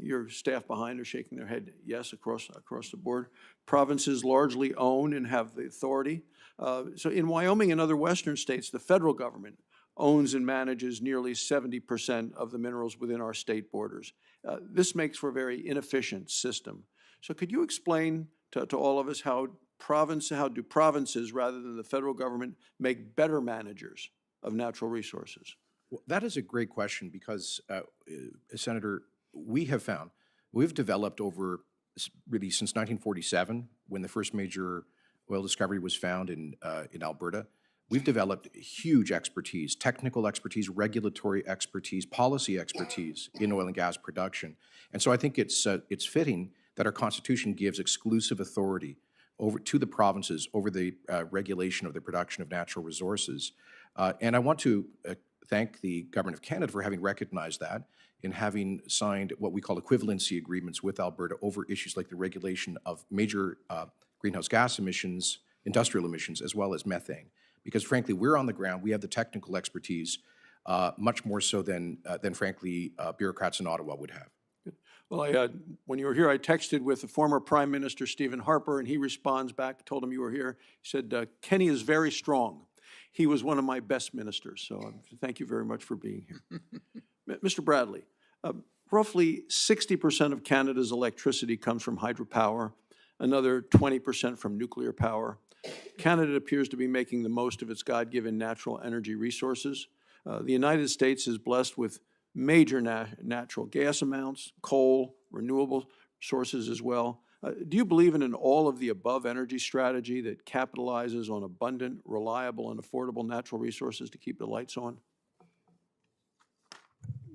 Your staff behind are shaking their head yes across the board. Provinces largely own and have the authority. So in Wyoming and other western states, the federal government owns and manages nearly 70% of the minerals within our state borders. This makes for a very inefficient system. So could you explain to all of us how do provinces, rather than the federal government, make better managers of natural resources? Well, that is a great question because, Senator, we've developed over, really since 1947, when the first major oil discovery was found in Alberta, we've developed huge expertise, technical expertise, regulatory expertise, policy expertise in oil and gas production. And so I think it's fitting that our Constitution gives exclusive authority to the provinces over the regulation of the production of natural resources. And I want to thank the Government of Canada for having recognized that in having signed what we call equivalency agreements with Alberta over issues like the regulation of major greenhouse gas emissions, industrial emissions, as well as methane. Because frankly, we're on the ground, we have the technical expertise, much more so than frankly, bureaucrats in Ottawa would have. Well, when you were here, I texted with the former Prime Minister, Stephen Harper, and he responds back, told him you were here. He said, Kenny is very strong. He was one of my best ministers, so thank you very much for being here. Mr. Bradley, roughly 60% of Canada's electricity comes from hydropower, another 20% from nuclear power. Canada appears to be making the most of its God-given natural energy resources. The United States is blessed with major natural gas amounts, coal, renewable sources as well. Do you believe in an all-of-the-above energy strategy that capitalizes on abundant, reliable, and affordable natural resources to keep the lights on?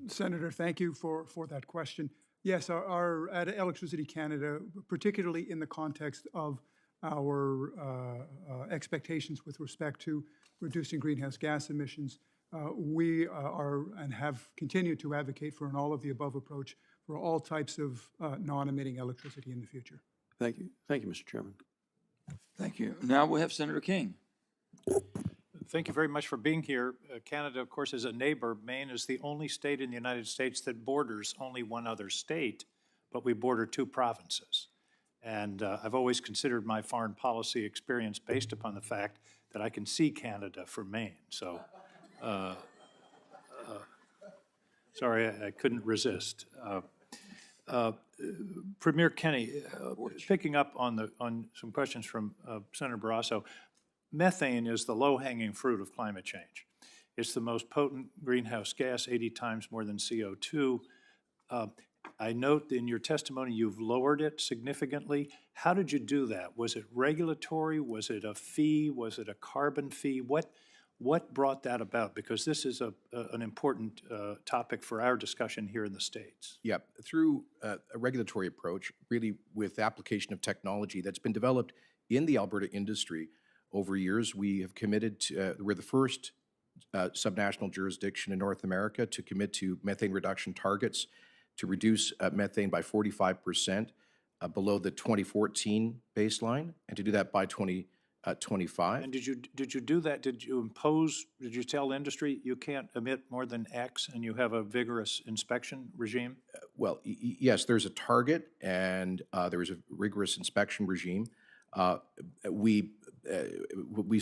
Senator, thank you for that question. Yes, our at Electricity Canada, particularly in the context of our expectations with respect to reducing greenhouse gas emissions, we are and have continued to advocate for an all-of-the-above approach for all types of non-emitting electricity in the future. Thank you. Thank you, Mr. Chairman. Thank you. Now we have Senator King. Thank you very much for being here. Canada, of course, is a neighbor. Maine is the only state in the United States that borders only one other state, but we border two provinces. And I've always considered my foreign policy experience based upon the fact that I can see Canada from Maine. So, sorry, I couldn't resist. Premier Kenny, picking up on some questions from Senator Barrasso, methane is the low-hanging fruit of climate change. It's the most potent greenhouse gas, 80 times more than CO2. I note in your testimony you've lowered it significantly. How did you do that? Was it regulatory? Was it a fee? Was it a carbon fee? What brought that about? Because this is an important topic for our discussion here in the States. Yeah, through a regulatory approach, really with application of technology that's been developed in the Alberta industry over years, we have committed to, we're the first subnational jurisdiction in North America to commit to methane reduction targets to reduce methane by 45% below the 2014 baseline, and to do that by 2025. And did you do that? Did you tell industry you can't emit more than X and you have a vigorous inspection regime? Well, yes, there's a target and there is a rigorous inspection regime. We've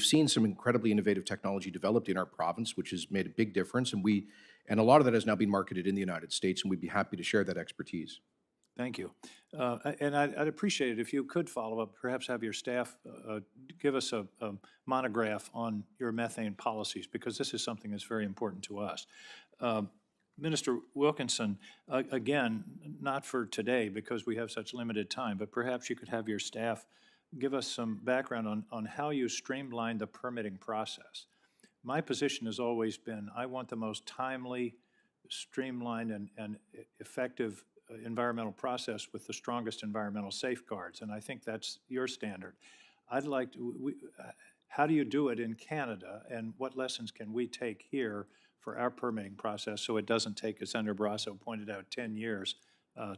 seen some incredibly innovative technology developed in our province, which has made a big difference, and a lot of that has now been marketed in the United States, and we'd be happy to share that expertise. Thank you. And I'd appreciate it if you could follow up, perhaps have your staff give us a monograph on your methane policies, because this is something that's very important to us. Minister Wilkinson, again, not for today because we have such limited time, but perhaps you could have your staff give us some background on how you streamline the permitting process. My position has always been I want the most timely, streamlined, and effective environmental process with the strongest environmental safeguards, and I think that's your standard. I'd like to, how do you do it in Canada, and what lessons can we take here for our permitting process so it doesn't take, as Senator Barrasso pointed out, 10 years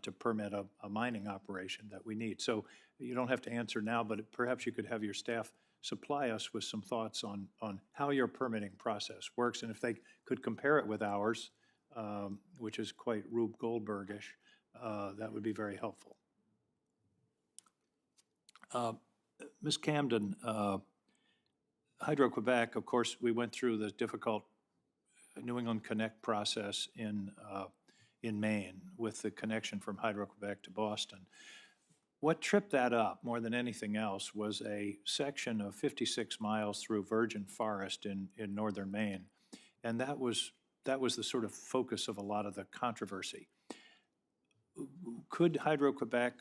to permit a mining operation that we need? So you don't have to answer now, but perhaps you could have your staff supply us with some thoughts on how your permitting process works, and if they could compare it with ours, which is quite Rube Goldberg-ish, that would be very helpful. Ms. Camden, Hydro-Quebec, of course, we went through the difficult New England Connect process in Maine with the connection from Hydro-Quebec to Boston. What tripped that up more than anything else was a section of 56 miles through virgin forest in northern Maine, and that was the sort of focus of a lot of the controversy. Could Hydro-Quebec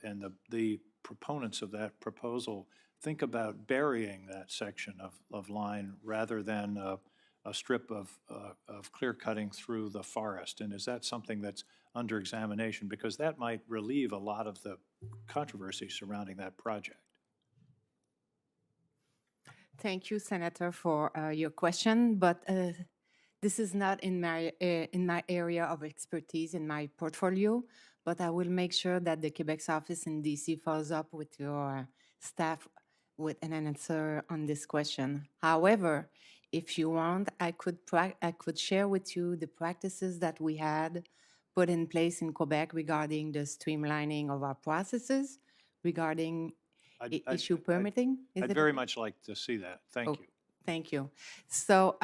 and the proponents of that proposal think about burying that section of line rather than a strip of clear cutting through the forest? And is that something that's under examination? Because that might relieve a lot of the controversy surrounding that project. Thank you, Senator, for your question, but this is not in my area of expertise, in my portfolio, but I will make sure that the Quebec's office in DC follows up with your staff with an answer on this question. However, if you want, I could share with you the practices that we had put in place in Quebec regarding the streamlining of our processes, regarding issue permitting. I'd very much like to see that. Thank you. Thank you. So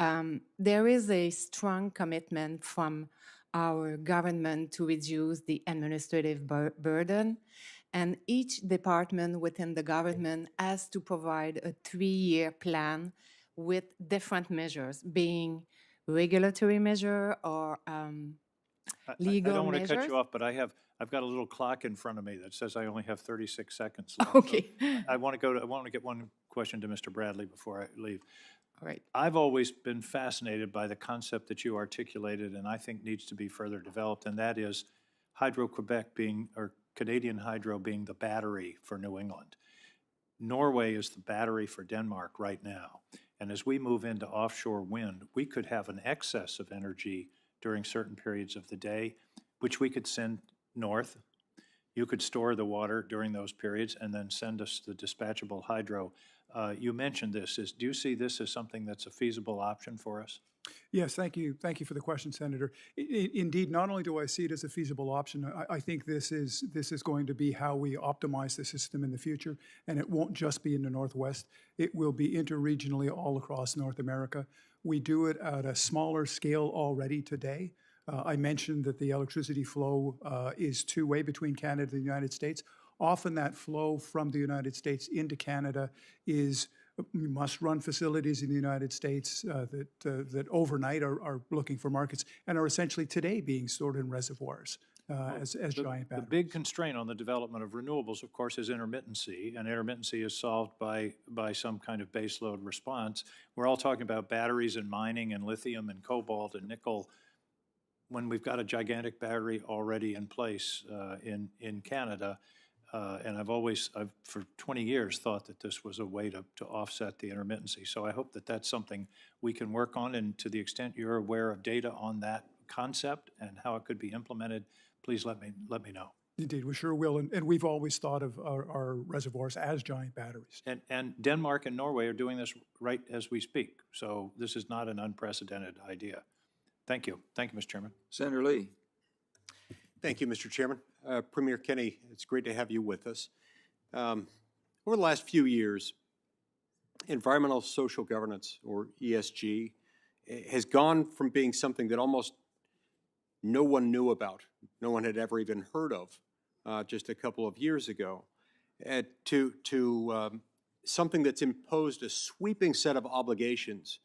there is a strong commitment from our government to reduce the administrative burden, and each department within the government has to provide a 3-year plan with different measures, being regulatory measure or legal measures. I don't want to cut you off, but I've got a little clock in front of me that says I only have 36 seconds left. Okay. So I want to get one question to Mr. Bradley before I leave. All right. I've always been fascinated by the concept that you articulated and I think needs to be further developed, and that is Hydro-Quebec being, or Canadian Hydro being the battery for New England. Norway is the battery for Denmark right now. And as we move into offshore wind, we could have an excess of energy during certain periods of the day, which we could send north. You could store the water during those periods and then send us the dispatchable hydro. You mentioned this. Do you see this as something that's a feasible option for us? Yes, thank you. Thank you for the question, Senator. Indeed, not only do I see it as a feasible option, I think this is going to be how we optimize the system in the future, and it won't just be in the Northwest. It will be interregionally all across North America. We do it at a smaller scale already today. I mentioned that the electricity flow is two-way between Canada and the United States. Often that flow from the United States into Canada is must-run facilities in the United States that overnight are looking for markets and are essentially today being stored in reservoirs. as giant The batteries. big constraint on the development of renewables, of course, is intermittency, and intermittency is solved by some kind of baseload response. We're all talking about batteries and mining and lithium and cobalt and nickel when we've got a gigantic battery already in place in Canada. And I've for 20 years thought that this was a way to offset the intermittency. So I hope that that's something we can work on, and to the extent you're aware of data on that concept and how it could be implemented, please let me know. Indeed, we sure will. And we've always thought of our reservoirs as giant batteries. And Denmark and Norway are doing this right as we speak. So this is not an unprecedented idea. Thank you. Thank you, Mr. Chairman. Senator Lee. Thank you, Mr. Chairman. Premier Kenney, it's great to have you with us. Over the last few years, environmental social governance, or ESG, has gone from being something that almost no one knew about, no one had ever even heard of just a couple of years ago, to something that's imposed a sweeping set of obligations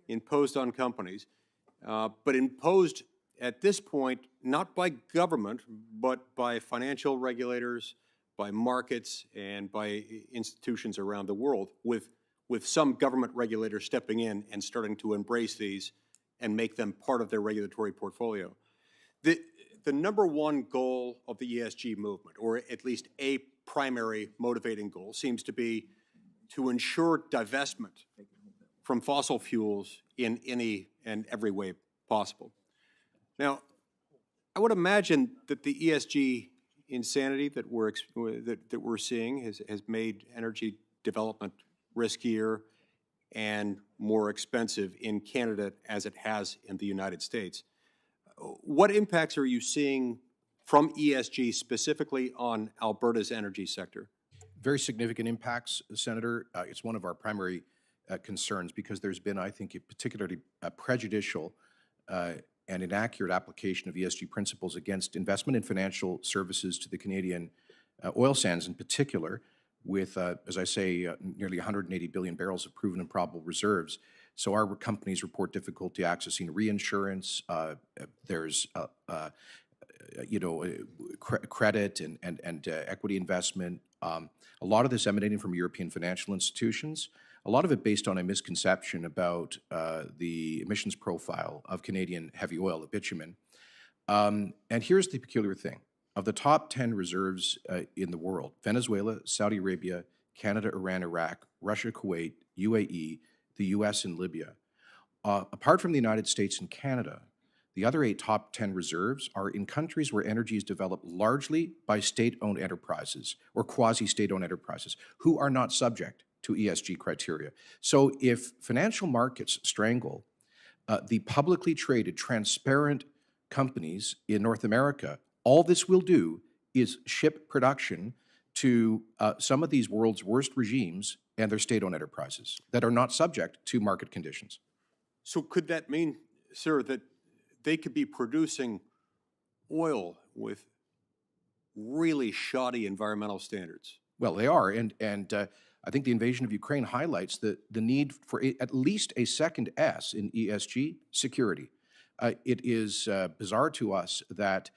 imposed on companies, but imposed at this point not by government, but by financial regulators, by markets, and by institutions around the world, with some government regulators stepping in and starting to embrace these and make them part of their regulatory portfolio. The number one goal of the ESG movement, or at least a primary motivating goal, seems to be to ensure divestment from fossil fuels in any and every way possible. Now, I would imagine that the ESG insanity that we're seeing has made energy development riskier and more expensive in Canada as it has in the United States. What impacts are you seeing from ESG specifically on Alberta's energy sector? Very significant impacts, Senator. It's one of our primary concerns because there's been, I think, a particularly prejudicial and inaccurate application of ESG principles against investment in financial services to the Canadian oil sands in particular, with, as I say, nearly 180 billion barrels of proven and probable reserves. So our companies report difficulty accessing reinsurance. There's, credit and equity investment. A lot of this emanating from European financial institutions. A lot of it based on a misconception about the emissions profile of Canadian heavy oil, the bitumen. And here's the peculiar thing. Of the top 10 reserves in the world, Venezuela, Saudi Arabia, Canada, Iran, Iraq, Russia, Kuwait, UAE, the US, and Libya. Apart from the United States and Canada, the other 8 top 10 reserves are in countries where energy is developed largely by state-owned enterprises or quasi-state-owned enterprises who are not subject to ESG criteria. So if financial markets strangle the publicly traded, transparent companies in North America, all this will do is ship production to some of these world's worst regimes and their state-owned enterprises that are not subject to market conditions. So could that mean, sir, that they could be producing oil with really shoddy environmental standards? Well, they are, and I think the invasion of Ukraine highlights the need for at least a second S in ESG, security. It is bizarre to us that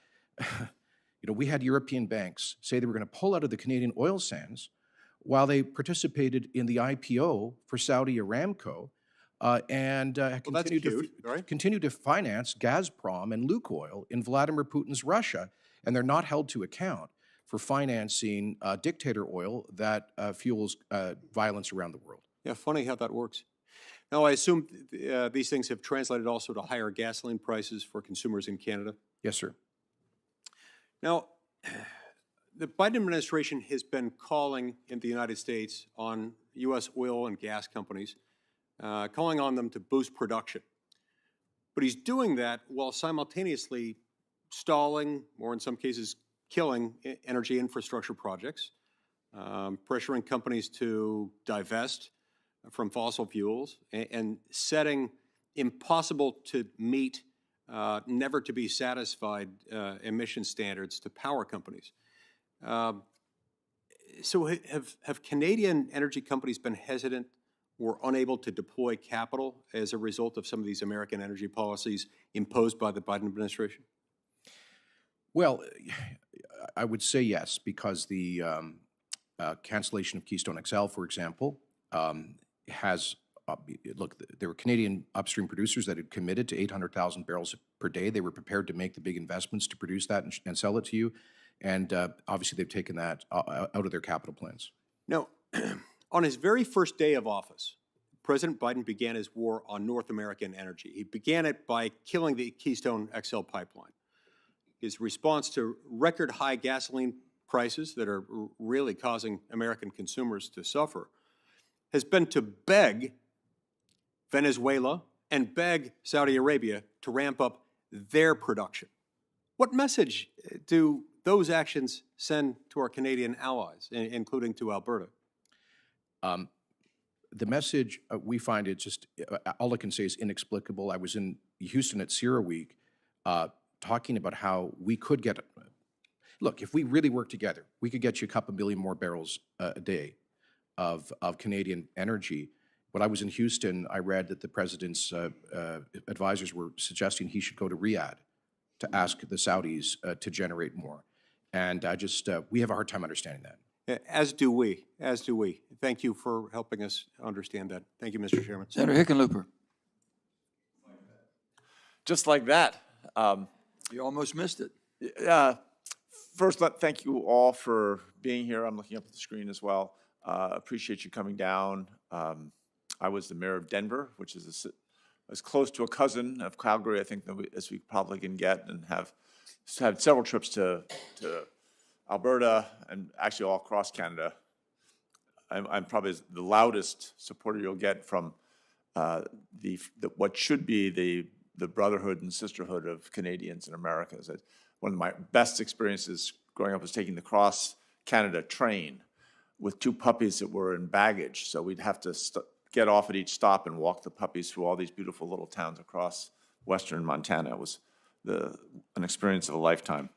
we had European banks say they were going to pull out of the Canadian oil sands while they participated in the IPO for Saudi Aramco and continue to finance Gazprom and Lukoil in Vladimir Putin's Russia, and they're not held to account for financing dictator oil that fuels violence around the world. Yeah, funny how that works. Now, I assume these things have translated also to higher gasoline prices for consumers in Canada? Yes, sir. Now, the Biden administration has been calling in the United States on U.S. oil and gas companies, calling on them to boost production. But he's doing that while simultaneously stalling, or in some cases killing, energy infrastructure projects, pressuring companies to divest from fossil fuels, and setting impossible to meet, never to be satisfied emission standards to power companies. So have Canadian energy companies been hesitant or unable to deploy capital as a result of some of these American energy policies imposed by the Biden administration? Well, I would say yes, because the cancellation of Keystone XL, for example, has, look, there were Canadian upstream producers that had committed to 800,000 barrels per day. They were prepared to make the big investments to produce that and sell it to you. And obviously, they've taken that out of their capital plans. Now, on his very first day of office, President Biden began his war on North American energy. He began it by killing the Keystone XL pipeline. His response to record high gasoline prices that are really causing American consumers to suffer has been to beg Venezuela and beg Saudi Arabia to ramp up their production. What message do those actions send to our Canadian allies, including to Alberta? The message, we find it just, all I can say is inexplicable. I was in Houston at Sierra Week talking about how we could get, look, if we really work together, we could get you a couple billion more barrels a day of Canadian energy. When I was in Houston, I read that the president's advisors were suggesting he should go to Riyadh to ask the Saudis to generate more. And we have a hard time understanding that. As do we. Thank you for helping us understand that. Thank you, Mr. Chairman. Senator Hickenlooper. Just like that. You almost missed it. First, thank you all for being here. I'm looking up at the screen as well. Appreciate you coming down. I was the mayor of Denver, which is as close to a cousin of Calgary, I think, as we probably can get, and have had several trips to Alberta and actually all across Canada. I'm probably the loudest supporter you'll get from what should be the brotherhood and sisterhood of Canadians in America. One of my best experiences growing up was taking the Cross Canada train with two puppies that were in baggage. So we'd have to get off at each stop and walk the puppies through all these beautiful little towns across western Montana. It was an experience of a lifetime.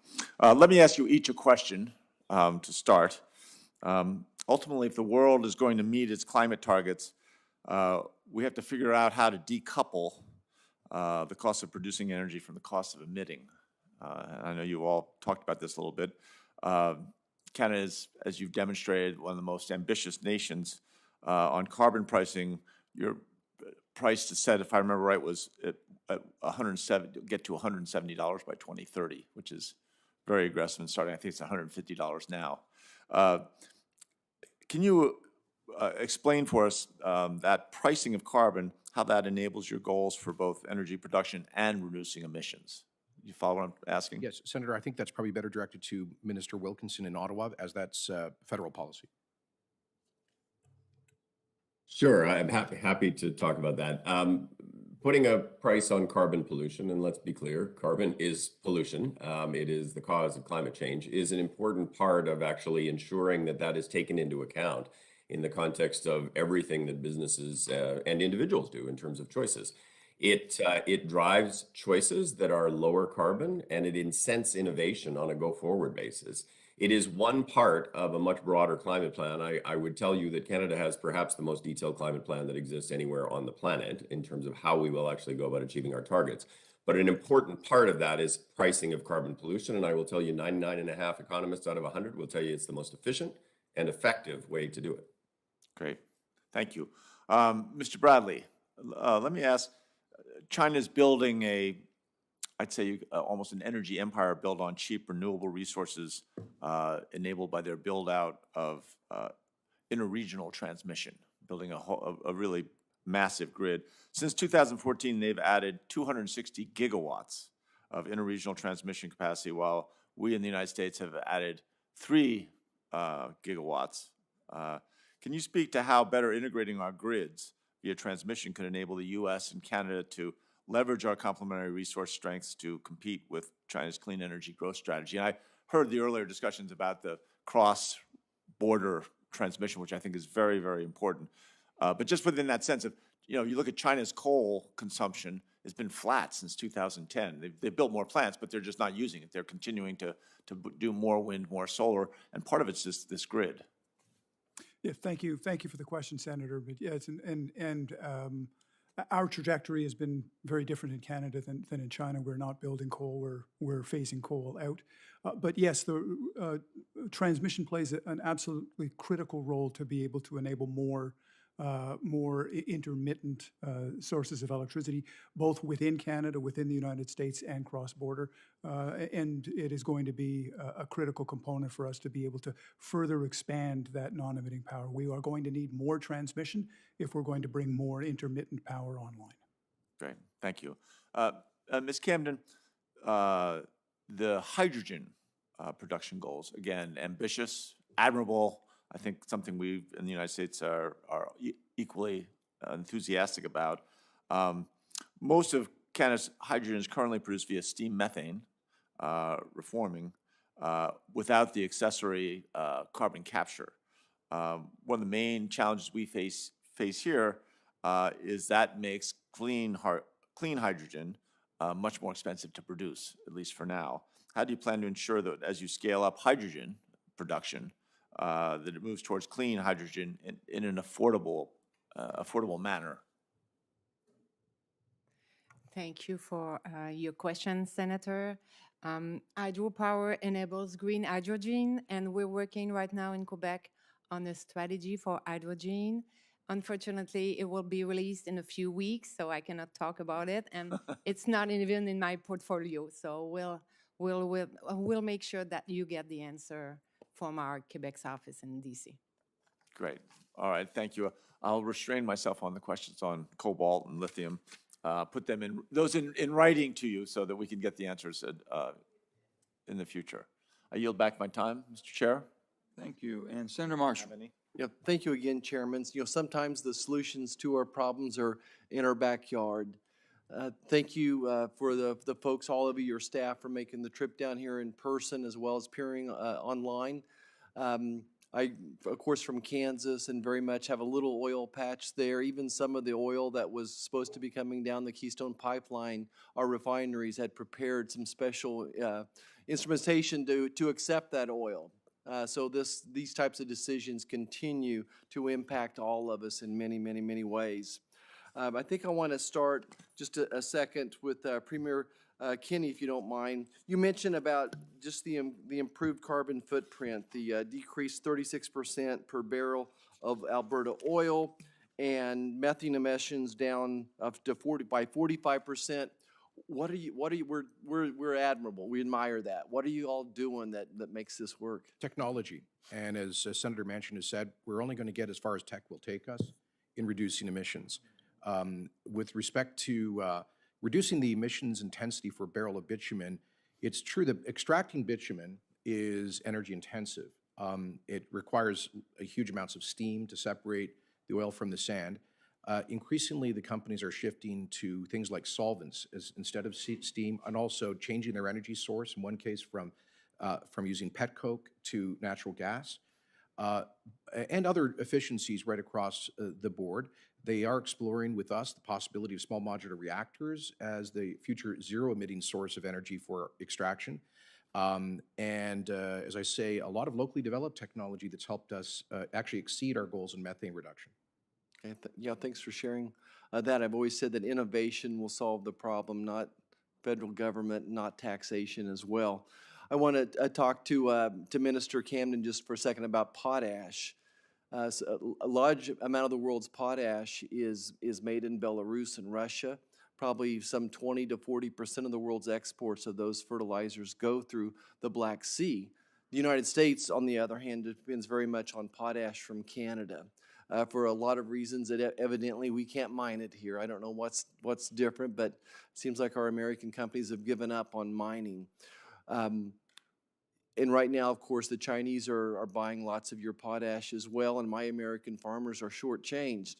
Let me ask you each a question to start. Ultimately, if the world is going to meet its climate targets, we have to figure out how to decouple the cost of producing energy from the cost of emitting. I know you all talked about this a little bit. Canada is, as you've demonstrated, one of the most ambitious nations on carbon pricing. Your price to set, if I remember right, was at get to $170 by 2030, which is very aggressive and starting. I think it's $150 now. Can you explain for us that pricing of carbon, how that enables your goals for both energy production and reducing emissions? You follow what I'm asking? Yes, Senator, I think that's probably better directed to Minister Wilkinson in Ottawa, as that's federal policy. Sure, I'm happy to talk about that. Putting a price on carbon pollution, and let's be clear, carbon is pollution. It is the cause of climate change, is an important part of actually ensuring that that is taken into account in the context of everything that businesses and individuals do in terms of choices. It drives choices that are lower carbon, and it incents innovation on a go-forward basis. It is one part of a much broader climate plan. I would tell you that Canada has perhaps the most detailed climate plan that exists anywhere on the planet in terms of how we will actually go about achieving our targets. But an important part of that is pricing of carbon pollution. And I will tell you 99.5 economists out of 100 will tell you it's the most efficient and effective way to do it. Great. Thank you. Mr. Bradley, let me ask, China's building I'd say almost an energy empire built on cheap renewable resources enabled by their build out of interregional transmission, building a really massive grid. Since 2014, they've added 260 gigawatts of interregional transmission capacity, while we in the United States have added 3 gigawatts. Can you speak to how better integrating our grids via transmission could enable the U.S. and Canada to leverage our complementary resource strengths to compete with China's clean energy growth strategy? And I heard the earlier discussions about the cross-border transmission, which I think is very, very important. But just within that sense of, you look at China's coal consumption, it's been flat since 2010. They've built more plants, but they're just not using it. They're continuing to do more wind, more solar, and part of it's just this grid. Yeah, thank you for the question, Senator. But yeah, our trajectory has been very different in Canada than in China. We're not building coal, we're phasing coal out. But yes, the transmission plays an absolutely critical role to be able to enable more intermittent sources of electricity, both within Canada, within the United States, and cross-border. And it is going to be a critical component for us to be able to further expand that non-emitting power. We are going to need more transmission if we're going to bring more intermittent power online. Great, thank you. Ms. Camden, the hydrogen production goals, again, ambitious, admirable. I think something we in the United States are equally enthusiastic about. Most of Canada's hydrogen is currently produced via steam methane reforming without the accessory carbon capture. One of the main challenges we face here is that makes clean hydrogen much more expensive to produce, at least for now. How do you plan to ensure that as you scale up hydrogen production, that it moves towards clean hydrogen in an affordable manner? Thank you for your question, Senator. Hydropower enables green hydrogen, and we're working right now in Quebec on a strategy for hydrogen. Unfortunately, it will be released in a few weeks, so I cannot talk about it, and it's not even in my portfolio. So we'll make sure that you get the answer from our Quebec's office in DC. Great. All right. Thank you. I'll restrain myself on the questions on cobalt and lithium. Put them in writing to you so that we can get the answers in the future. I yield back my time, Mr. Chair. Thank you. And Senator Marshall. Yeah, thank you again, Chairman. Sometimes the solutions to our problems are in our backyard. Thank you for the folks, all of you, your staff, for making the trip down here in person as well as peering online. I, of course, from Kansas, and very much have a little oil patch there. Even some of the oil that was supposed to be coming down the Keystone Pipeline, our refineries had prepared some special instrumentation to accept that oil. So these types of decisions continue to impact all of us in many, many, many ways. I think I want to start just a second with Premier Kenney, if you don't mind. You mentioned about just the improved carbon footprint, the decreased 36% per barrel of Alberta oil, and methane emissions down up to 45%. We're admirable. We admire that. What are you all doing that makes this work? Technology. And as Senator Manchin has said, we're only going to get as far as tech will take us in reducing emissions. With respect to reducing the emissions intensity for a barrel of bitumen, it's true that extracting bitumen is energy intensive. It requires huge amounts of steam to separate the oil from the sand. Increasingly, the companies are shifting to things like solvents instead of steam, and also changing their energy source, in one case from using petcoke to natural gas, and other efficiencies right across the board. They are exploring with us the possibility of small modular reactors as the future zero-emitting source of energy for extraction. As I say, a lot of locally developed technology that's helped us actually exceed our goals in methane reduction. Okay, yeah, thanks for sharing that. I've always said that innovation will solve the problem, not federal government, not taxation as well. I want to talk to Minister Camden just for a second about potash. So a large amount of the world's potash is made in Belarus and Russia. Probably some 20 to 40% of the world's exports of those fertilizers go through the Black Sea. The United States, on the other hand, depends very much on potash from Canada. For a lot of reasons that evidently we can't mine it here. I don't know what's different, but it seems like our American companies have given up on mining. And right now, of course, the Chinese are buying lots of your potash as well, and my American farmers are shortchanged.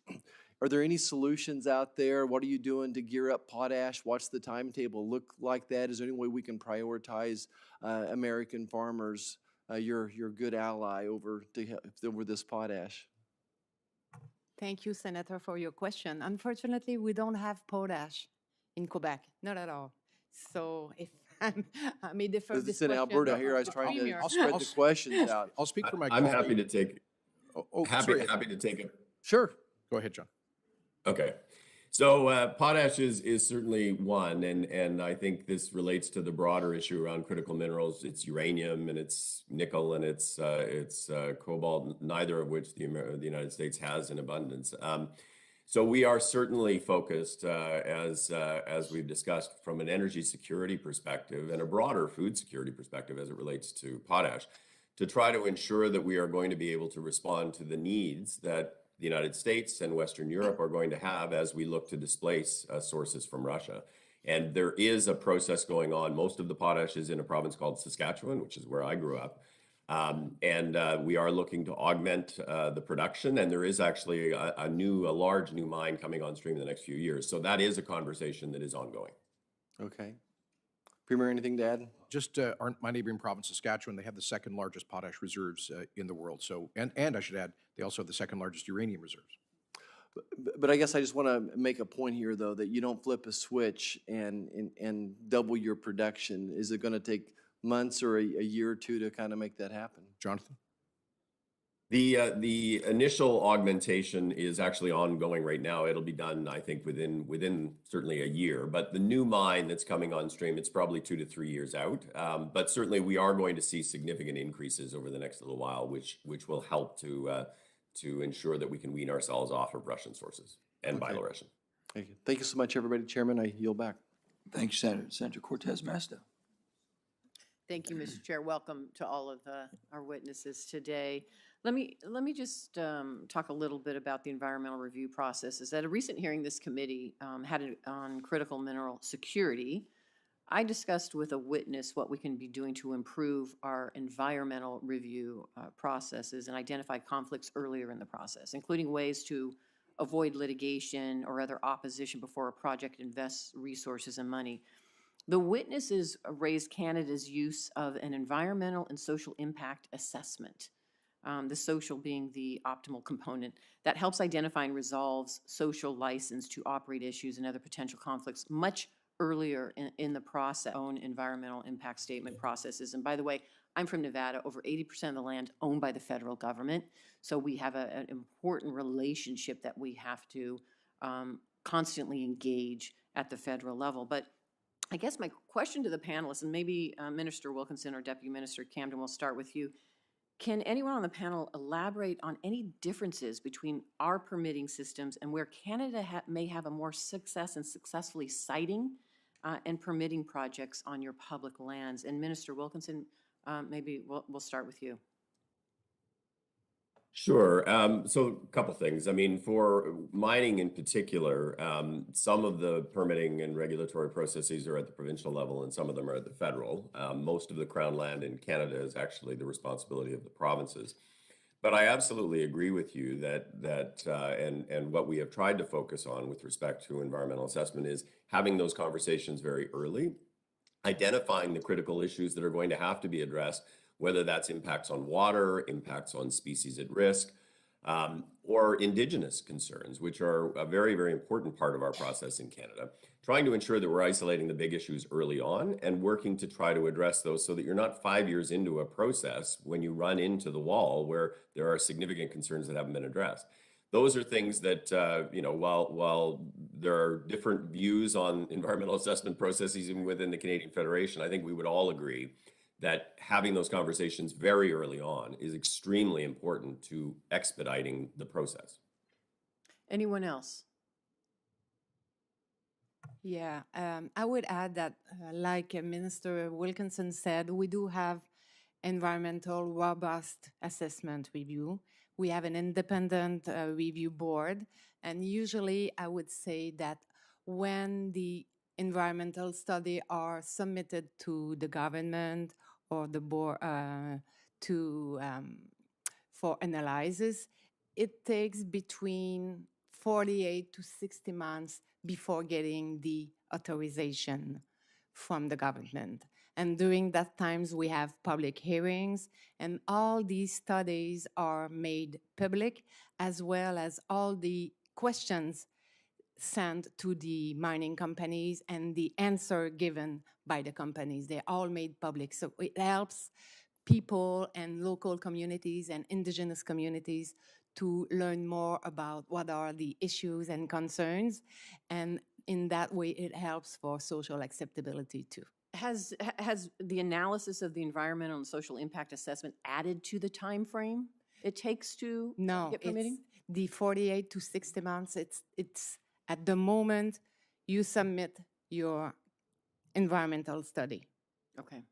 Are there any solutions out there? What are you doing to gear up potash? What's the timetable look like that? Is there any way we can prioritize American farmers, your good ally, over this potash? Thank you, Senator, for your question. Unfortunately, we don't have potash in Quebec, not at all. So if I may defer this it's in Alberta here. I was trying to spread the questions out. I'll speak for my I'm colleague. happy to take. Happy to take it. Sure. Go ahead, John. Okay. So potash is certainly one, and I think this relates to the broader issue around critical minerals. It's uranium and it's nickel and it's cobalt, neither of which the United States has in abundance. So we are certainly focused, as we've discussed, from an energy security perspective and a broader food security perspective as it relates to potash, to try to ensure that we are going to be able to respond to the needs that the United States and Western Europe are going to have as we look to displace sources from Russia. And there is a process going on. Most of the potash is in a province called Saskatchewan, which is where I grew up. We are looking to augment the production, and there is actually a large new mine coming on stream in the next few years. So that is a conversation that is ongoing. Okay. Premier, anything to add? Just my neighboring province, Saskatchewan, they have the second largest potash reserves in the world. So, and I should add, they also have the second largest uranium reserves. But I guess I just want to make a point here, though, that you don't flip a switch and double your production. Is it going to take months or a year or two to kind of make that happen? Jonathan? The initial augmentation is actually ongoing right now. It'll be done, I think, within certainly a year. But the new mine that's coming on stream, it's probably 2 to 3 years out. But certainly we are going to see significant increases over the next little while, which will help to ensure that we can wean ourselves off of Russian sources and Belarusian. Thank you. Thank you so much, everybody. Chairman, I yield back. Thank you, Senator. Senator Cortez Masto. Thank you, Mr. Chair. Welcome to all of our witnesses today. Let me just talk a little bit about the environmental review processes. At a recent hearing this committee had on critical mineral security, I discussed with a witness what we can be doing to improve our environmental review processes and identify conflicts earlier in the process, including ways to avoid litigation or other opposition before a project invests resources and money. The witnesses raised Canada's use of an environmental and social impact assessment, the social being the optimal component, that helps identify and resolves social license to operate issues and other potential conflicts much earlier in the process. Own environmental impact statement processes. And by the way, I'm from Nevada. Over 80% of the land owned by the federal government. So we have an important relationship that we have to constantly engage at the federal level. But I guess my question to the panelists, and maybe Minister Wilkinson or Deputy Minister Camden, will start with you. Can anyone on the panel elaborate on any differences between our permitting systems and where Canada may have a more success in successfully siting and permitting projects on your public lands? And Minister Wilkinson, maybe we'll start with you. Sure. So a couple things. I mean, for mining in particular, some of the permitting and regulatory processes are at the provincial level and some of them are at the federal. Most of the Crown land in Canada is actually the responsibility of the provinces. But I absolutely agree with you and what we have tried to focus on with respect to environmental assessment is having those conversations very early, identifying the critical issues that are going to have to be addressed, whether that's impacts on water, impacts on species at risk, or indigenous concerns, which are a very, very important part of our process in Canada. Trying to ensure that we're isolating the big issues early on and working to try to address those so that you're not 5 years into a process when you run into the wall where there are significant concerns that haven't been addressed. Those are things that, while there are different views on environmental assessment processes even within the Canadian Federation, I think we would all agree that having those conversations very early on is extremely important to expediting the process. Anyone else? Yeah, I would add that, like Minister Wilkinson said, we do have environmental robust assessment review. We have an independent review board, and usually I would say that when the environmental study are submitted to the government or the board for analysis, it takes between 48 to 60 months before getting the authorization from the government. And during that times, we have public hearings, and all these studies are made public, as well as all the questions sent to the mining companies and the answer given by the companies. They're all made public. So it helps people and local communities and indigenous communities to learn more about what are the issues and concerns. And in that way, it helps for social acceptability too. Has the analysis of the environmental and social impact assessment added to the time frame it takes to No, get permitting? it's the 48 to 60 months. It's at the moment you submit your environmental study. Okay.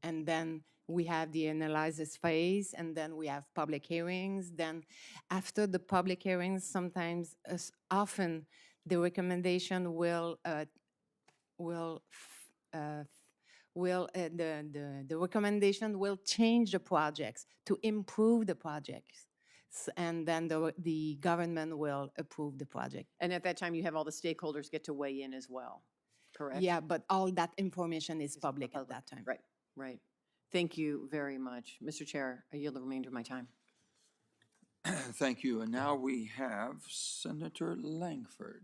And then we have the analysis phase, and then we have public hearings. Then after the public hearings, sometimes, often, the recommendation the recommendation will change the projects to improve the projects. And then the government will approve the project. And at that time, you have all the stakeholders get to weigh in as well, correct? Yeah, but all that information is public at that time. Right, right. Thank you very much. Mr. Chair, I yield the remainder of my time. Thank you. And now we have Senator Langford.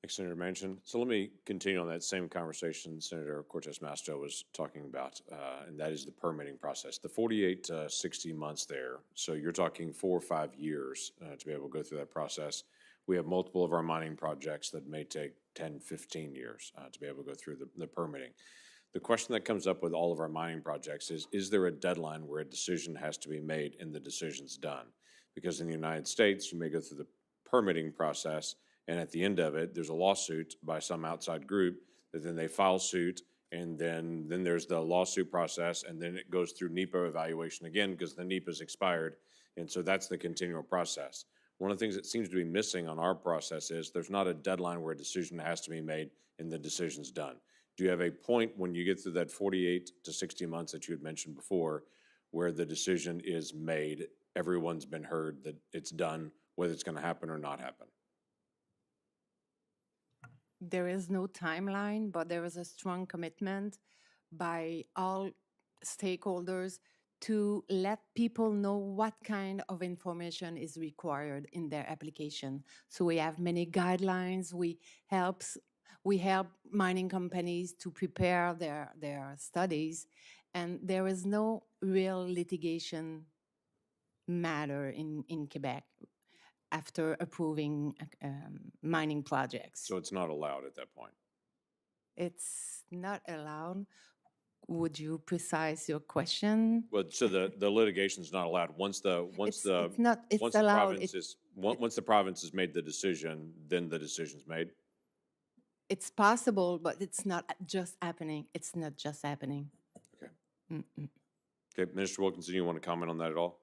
Thanks, Senator Manchin. So let me continue on that same conversation Senator Cortez Masto was talking about, and that is the permitting process. The 48 to 60 months there, so you're talking 4 or 5 years to be able to go through that process. We have multiple of our mining projects that may take 10, 15 years to be able to go through the permitting. The question that comes up with all of our mining projects is there a deadline where a decision has to be made and the decision's done? Because in the United States, you may go through the permitting process, and at the end of it, there's a lawsuit by some outside group that then they file suit, and then there's the lawsuit process, and then it goes through NEPA evaluation again because the NEPA's expired, and so that's the continual process. One of the things that seems to be missing on our process is there's not a deadline where a decision has to be made and the decision's done. Do you have a point when you get through that 48 to 60 months that you had mentioned before where the decision is made, everyone's been heard, that it's done, whether it's going to happen or not happen? There is no timeline, but there is a strong commitment by all stakeholders to let people know what kind of information is required in their application. So we have many guidelines. We help mining companies to prepare their studies, and there is no real litigation matter in Quebec after approving mining projects. So it's not allowed at that point? It's not allowed. Would you precise your question? Well, so the litigation's not allowed once the province has made the decision, then the decision's made? It's possible, but it's not just happening. It's not just happening. Okay. Mm-mm. Okay, Minister Wilkinson, you want to comment on that at all?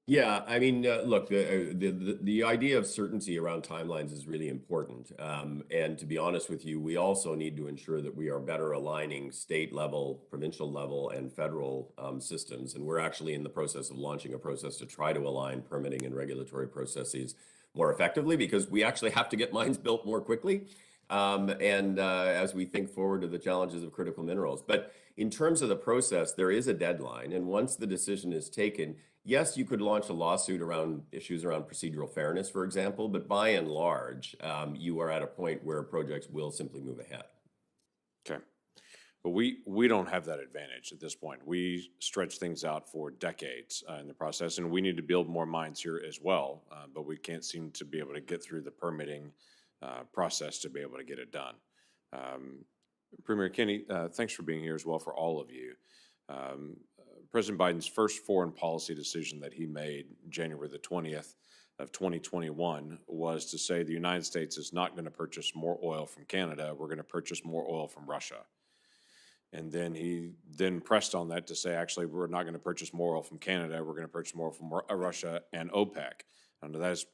Yeah, I mean, look, the idea of certainty around timelines is really important. And to be honest with you, we also need to ensure that we are better aligning state level, provincial level, and federal systems. And we're actually in the process of launching a process to try to align permitting and regulatory processes more effectively, because we actually have to get mines built more quickly. As we think forward to the challenges of critical minerals. But in terms of the process, there is a deadline. And once the decision is taken, yes, you could launch a lawsuit around issues around procedural fairness, for example, but by and large, you are at a point where projects will simply move ahead. Okay. But we don't have that advantage at this point. We stretch things out for decades in the process, and we need to build more mines here as well, but we can't seem to be able to get through the permitting process to be able to get it done. Premier Kenney, thanks for being here as well for all of you. President Biden's first foreign policy decision that he made January the 20th of 2021 was to say the United States is not going to purchase more oil from Canada, we're going to purchase more oil from Russia. And then he then pressed on that to say, actually, we're not going to purchase more oil from Canada, we're going to purchase more from Russia and OPEC. And that has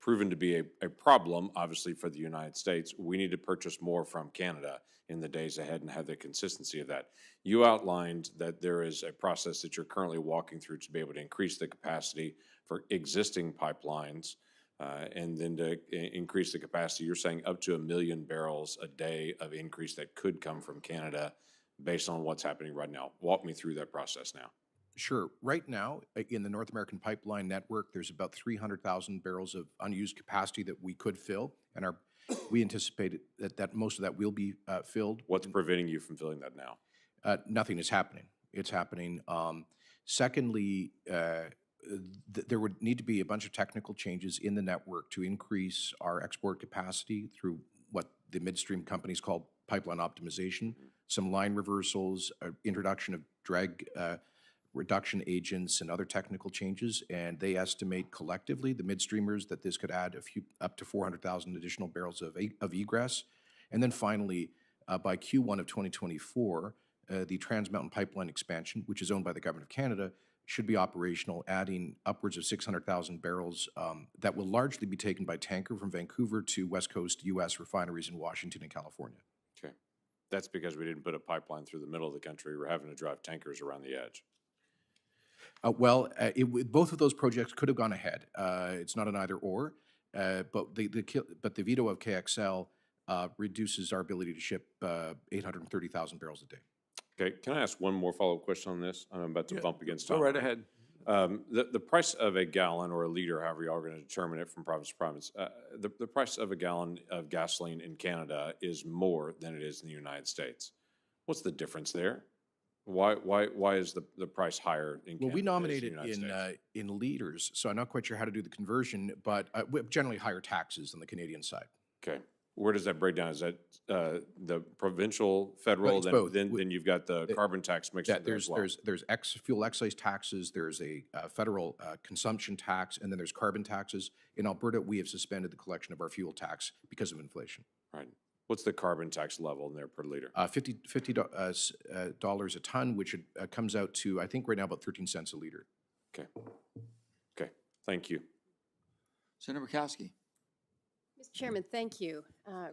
proven to be a problem, obviously, for the United States. We need to purchase more from Canada in the days ahead and have the consistency of that. You outlined that there is a process that you're currently walking through to be able to increase the capacity for existing pipelines and then to increase the capacity. You're saying up to 1 million barrels a day of increase that could come from Canada based on what's happening right now. Walk me through that process now. Sure. Right now, in the North American pipeline network, there's about 300,000 barrels of unused capacity that we could fill, and we anticipate that most of that will be filled. What's preventing you from filling that now? Nothing is happening. It's happening. Secondly, there would need to be a bunch of technical changes in the network to increase our export capacity through what the midstream companies call pipeline optimization, some line reversals, introduction of drag reduction agents and other technical changes. And they estimate collectively, the midstreamers, that this could add up to 400,000 additional barrels of egress. And then finally, by Q1 of 2024, the Trans Mountain Pipeline expansion, which is owned by the Government of Canada, should be operational, adding upwards of 600,000 barrels that will largely be taken by tanker from Vancouver to West Coast U.S. refineries in Washington and California. Okay. That's because we didn't put a pipeline through the middle of the country. We're having to drive tankers around the edge. Both of those projects could have gone ahead. It's not an either or, but the veto of KXL reduces our ability to ship 830,000 barrels a day. Okay, can I ask one more follow-up question on this? I'm about to bump against time. Go right ahead. The price of a gallon or a liter, however you are going to determine it from province to province, the price of a gallon of gasoline in Canada is more than it is in the United States. What's the difference there? Why is the price higher in Canada? Well, we nominate as the it United States? in liters, so I'm not quite sure how to do the conversion, but we have generally higher taxes on the Canadian side. Okay. Where does that break down? Is that the provincial, federal, It's both. then you've got the carbon tax mixed in there as well? There's fuel excise taxes, there's a federal consumption tax, and then there's carbon taxes. In Alberta, we have suspended the collection of our fuel tax because of inflation. Right. What's the carbon tax level in there per liter? $50 a ton, which comes out to, I think right now, about 13 cents a liter. Okay. Okay. Thank you. Senator Murkowski. Mr. Chairman, thank you.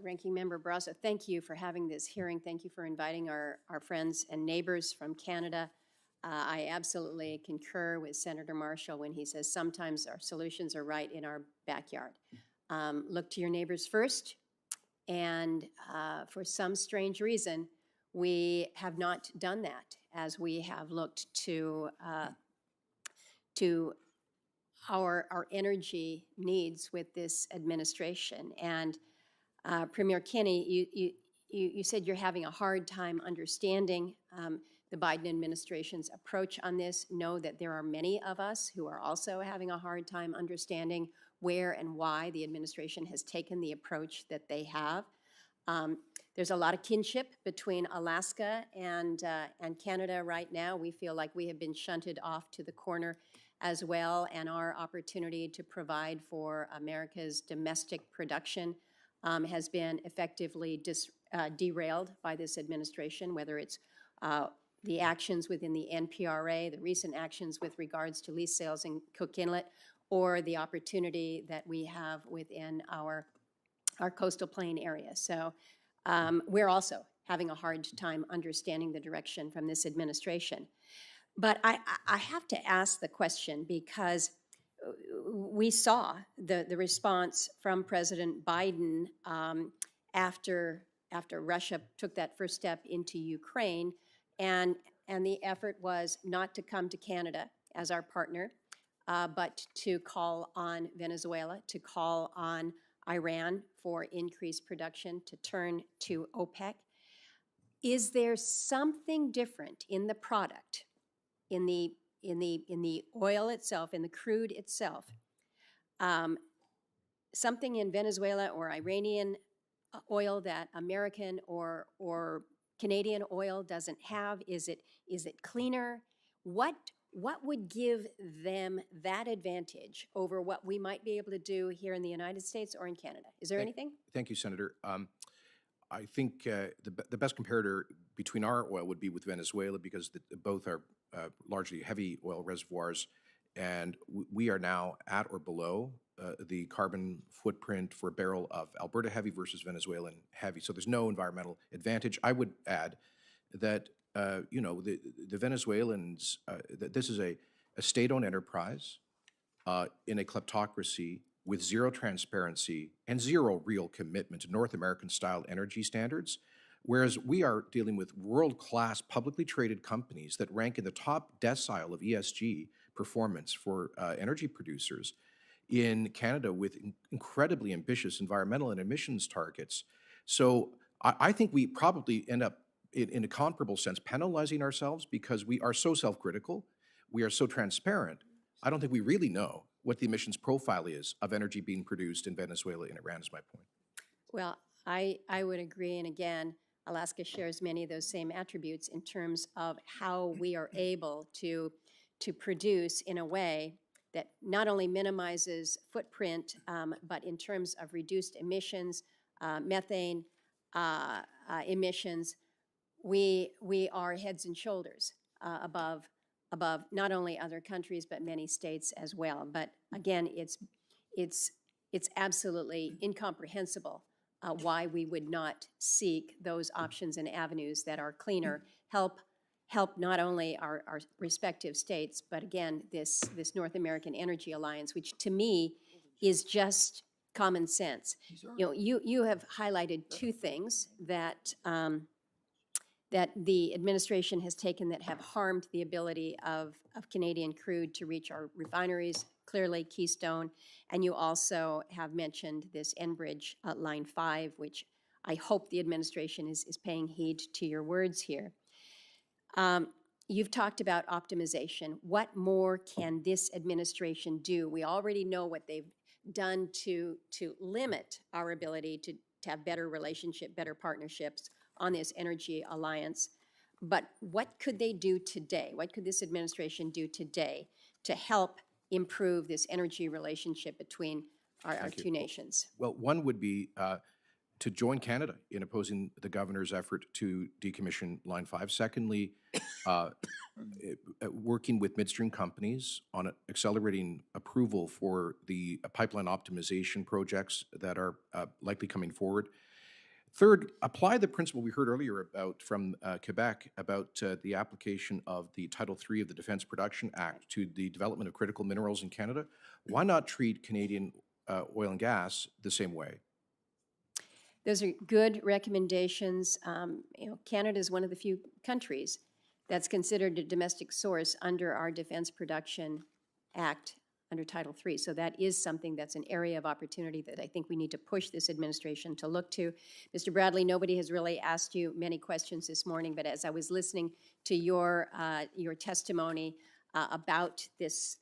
Ranking Member Barrasso, thank you for having this hearing. Thank you for inviting our friends and neighbors from Canada. I absolutely concur with Senator Marshall when he says sometimes our solutions are right in our backyard. Look to your neighbors first, and for some strange reason, we have not done that as we have looked to our energy needs with this administration. And Premier Kenney, you said you're having a hard time understanding the Biden administration's approach on this. Know that there are many of us who are also having a hard time understanding where and why the administration has taken the approach that they have. There's a lot of kinship between Alaska and Canada right now. We feel like we have been shunted off to the corner as well, and our opportunity to provide for America's domestic production has been effectively derailed by this administration, whether it's the actions within the NPRA, the recent actions with regards to lease sales in Cook Inlet, or the opportunity that we have within our coastal plain area. So we're also having a hard time understanding the direction from this administration. But I have to ask the question because we saw the response from President Biden after Russia took that first step into Ukraine, and the effort was not to come to Canada as our partner, but to call on Venezuela, to call on Iran for increased production, to turn to OPEC. Is there something different in the product, in the oil itself, in the crude itself, something in Venezuela or Iranian oil that American or Canadian oil doesn't have? Is it cleaner? What would give them that advantage over what we might be able to do here in the United States or in Canada? Is there anything? Thank you, Senator. I think the best comparator between our oil would be with Venezuela because both are largely heavy oil reservoirs, and we are now at or below the carbon footprint for a barrel of Alberta heavy versus Venezuelan heavy. So there's no environmental advantage. I would add that the Venezuelans, this is a state-owned enterprise in a kleptocracy with zero transparency and zero real commitment to North American-style energy standards, whereas we are dealing with world-class publicly traded companies that rank in the top decile of ESG performance for energy producers in Canada with incredibly ambitious environmental and emissions targets. So I think we probably end up in a comparable sense, penalizing ourselves because we are so self-critical, we are so transparent. I don't think we really know what the emissions profile is of energy being produced in Venezuela and Iran, is my point. Well, I would agree, and again, Alaska shares many of those same attributes in terms of how we are able to produce in a way that not only minimizes footprint, but in terms of reduced emissions, methane emissions, we are heads and shoulders above not only other countries, but many states as well. But again, it's absolutely incomprehensible why we would not seek those options and avenues that are cleaner, help not only our respective states, but again, this North American Energy Alliance, which to me is just common sense. You know, you have highlighted two things that that the administration has taken that have harmed the ability of Canadian crude to reach our refineries, clearly Keystone, and you also have mentioned this Enbridge Line 5, which I hope the administration is paying heed to your words here. You've talked about optimization. What more can this administration do? We already know what they've done to limit our ability to have better relationship, better partnerships on this energy alliance. But what could they do today? What could this administration do today to help improve this energy relationship between our two nations? Well, one would be to join Canada in opposing the governor's effort to decommission Line 5. Secondly, working with midstream companies on accelerating approval for the pipeline optimization projects that are likely coming forward. Third, apply the principle we heard earlier about from Quebec about the application of the Title III of the Defence Production Act to the development of critical minerals in Canada. Why not treat Canadian oil and gas the same way? Those are good recommendations. You know, Canada is one of the few countries that's considered a domestic source under our Defense Production Act under Title III. So that is something that's an area of opportunity that I think we need to push this administration to look to. Mr. Bradley, nobody has really asked you many questions this morning, but as I was listening to your testimony about this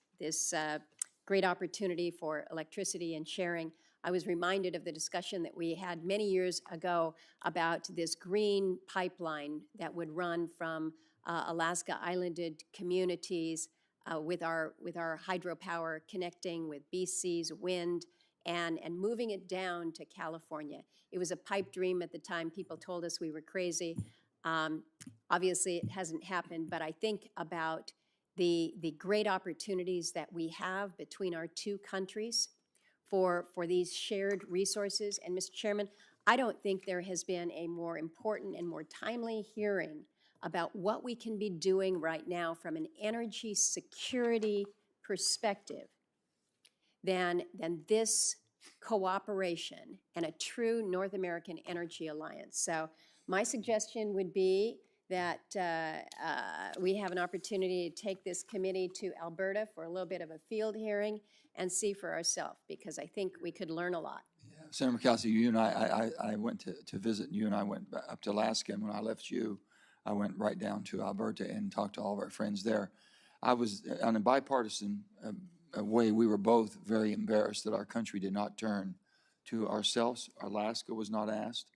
great opportunity for electricity and sharing, I was reminded of the discussion that we had many years ago about this green pipeline that would run from Alaska islanded communities with our hydropower connecting with BC's wind and moving it down to California. It was a pipe dream at the time. People told us we were crazy. Obviously, it hasn't happened, but I think about the great opportunities that we have between our two countries for these shared resources. And Mr. Chairman, I don't think there has been a more important and more timely hearing about what we can be doing right now from an energy security perspective than this cooperation and a true North American Energy Alliance. So my suggestion would be that we have an opportunity to take this committee to Alberta for a little bit of a field hearing and see for ourselves, because I think we could learn a lot. Yeah. Senator Murkowski, you and I went to visit, and you and I went up to Alaska, and when I left you, I went right down to Alberta and talked to all of our friends there. I was, on a bipartisan way, we were both very embarrassed that our country did not turn to ourselves. Alaska was not asked.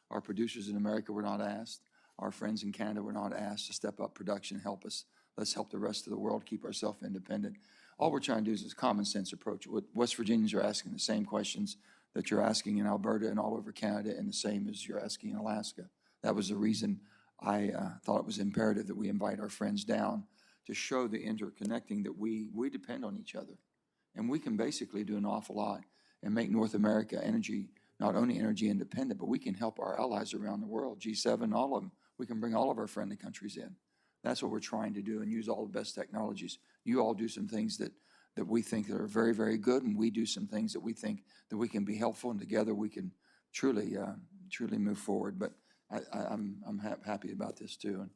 Our producers in America were not asked. Our friends in Canada were not asked to step up production and help us. Let's help the rest of the world keep ourselves independent. All we're trying to do is a common sense approach. What West Virginians are asking the same questions that you're asking in Alberta and all over Canada, and the same as you're asking in Alaska. That was the reason I thought it was imperative that we invite our friends down to show the interconnecting that we depend on each other. And we can basically do an awful lot and make North America not only energy independent, but we can help our allies around the world, G7, all of them. We can bring all of our friendly countries in. That's what we're trying to do, and use all the best technologies. You all do some things that we think that are very, very good, and we do some things that we think that we can be helpful, and together we can truly move forward. But I'm happy about this too.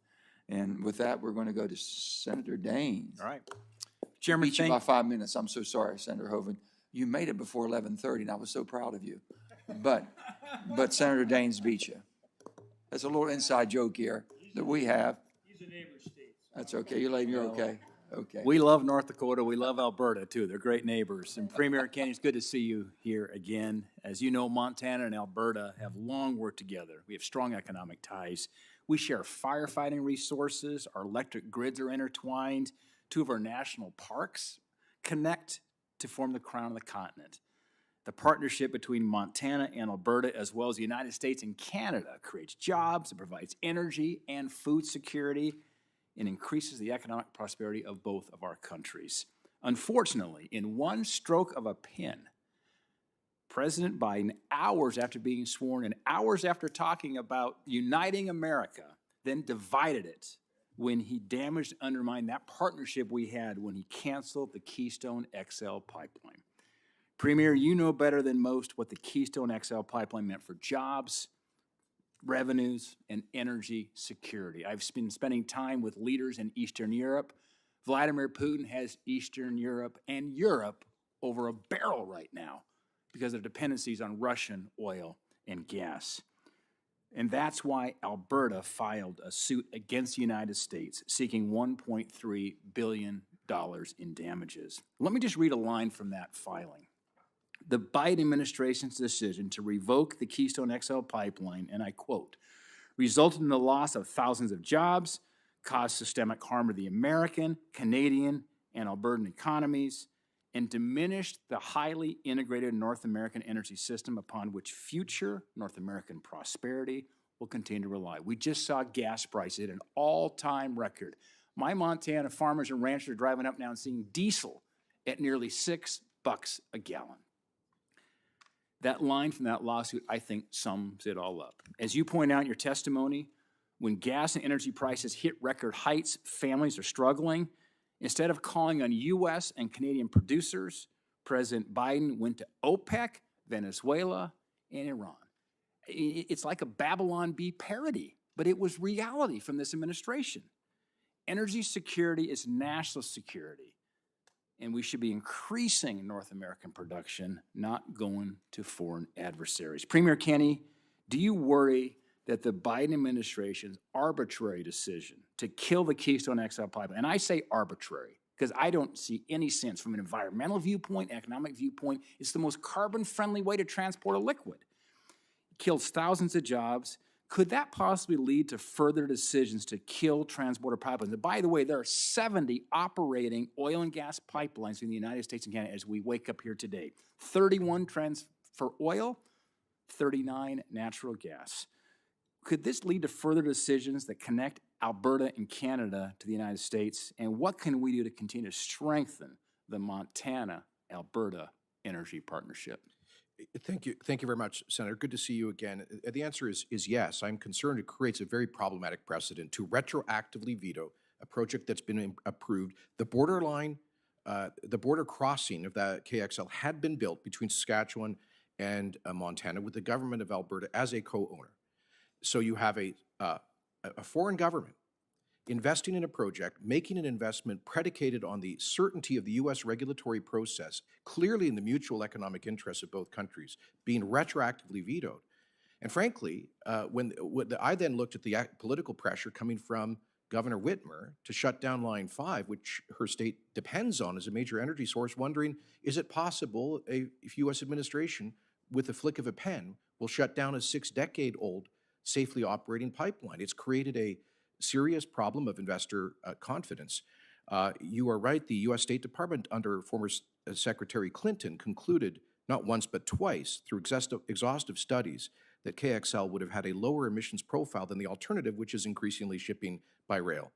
And with that, we're going to go to Senator Daines. All right. Chairman, beat you by 5 minutes. I'm so sorry, Senator Hoeven. You made it before 11:30, and I was so proud of you. But Senator Daines beat you. That's a little inside joke here. that we have. He's a neighbor state. That's okay. You're okay. Okay. We love North Dakota. We love Alberta, too. They're great neighbors. And Premier Kenny, it's good to see you here again. As you know, Montana and Alberta have long worked together. We have strong economic ties. We share firefighting resources. Our electric grids are intertwined. Two of our national parks connect to form the crown of the continent. The partnership between Montana and Alberta, as well as the United States and Canada, creates jobs, it provides energy and food security, and increases the economic prosperity of both of our countries. Unfortunately, in one stroke of a pen, President Biden, hours after being sworn and hours after talking about uniting America, then divided it when he damaged and undermined that partnership we had when he canceled the Keystone XL pipeline. Premier, you know better than most what the Keystone XL pipeline meant for jobs, revenues, and energy security. I've been spending time with leaders in Eastern Europe. Vladimir Putin has Eastern Europe and Europe over a barrel right now because of dependencies on Russian oil and gas. And that's why Alberta filed a suit against the United States seeking $1.3 billion in damages. Let me just read a line from that filing. The Biden administration's decision to revoke the Keystone XL pipeline, and I quote, resulted in the loss of thousands of jobs, caused systemic harm to the American, Canadian, and Albertan economies, and diminished the highly integrated North American energy system upon which future North American prosperity will continue to rely. We just saw gas prices at an all-time record. My Montana farmers and ranchers are driving up now and seeing diesel at nearly $6 a gallon. That line from that lawsuit, I think, sums it all up. As you point out in your testimony, when gas and energy prices hit record heights, families are struggling. Instead of calling on U.S. and Canadian producers, President Biden went to OPEC, Venezuela, and Iran. It's like a Babylon Bee parody, but it was reality from this administration. Energy security is national security, and we should be increasing North American production, not going to foreign adversaries. Premier Kenny, do you worry that the Biden administration's arbitrary decision to kill the Keystone XL pipeline, and I say arbitrary because I don't see any sense from an environmental viewpoint, economic viewpoint, it's the most carbon-friendly way to transport a liquid. It kills thousands of jobs. Could that possibly lead to further decisions to kill transborder pipelines? And by the way, there are 70 operating oil and gas pipelines in the United States and Canada as we wake up here today. 31 for oil, 39 natural gas. Could this lead to further decisions that connect Alberta and Canada to the United States? And what can we do to continue to strengthen the Montana-Alberta energy partnership? Thank you. Thank you very much, Senator. Good to see you again. The answer is yes. I'm concerned it creates a very problematic precedent to retroactively veto a project that's been approved. The border crossing of that KXL had been built between Saskatchewan and Montana with the government of Alberta as a co-owner. So you have a foreign government investing in a project, making an investment predicated on the certainty of the U.S. regulatory process, clearly in the mutual economic interests of both countries, being retroactively vetoed. And frankly, when I then looked at the political pressure coming from Governor Whitmer to shut down Line 5, which her state depends on as a major energy source, wondering, is it possible a U.S. administration, with a flick of a pen, will shut down a 6-decade-old safely operating pipeline? It's created a serious problem of investor confidence. You are right, the U.S. State Department under former Secretary Clinton concluded not once but twice through exhaustive studies that KXL would have had a lower emissions profile than the alternative, which is increasingly shipping by rail.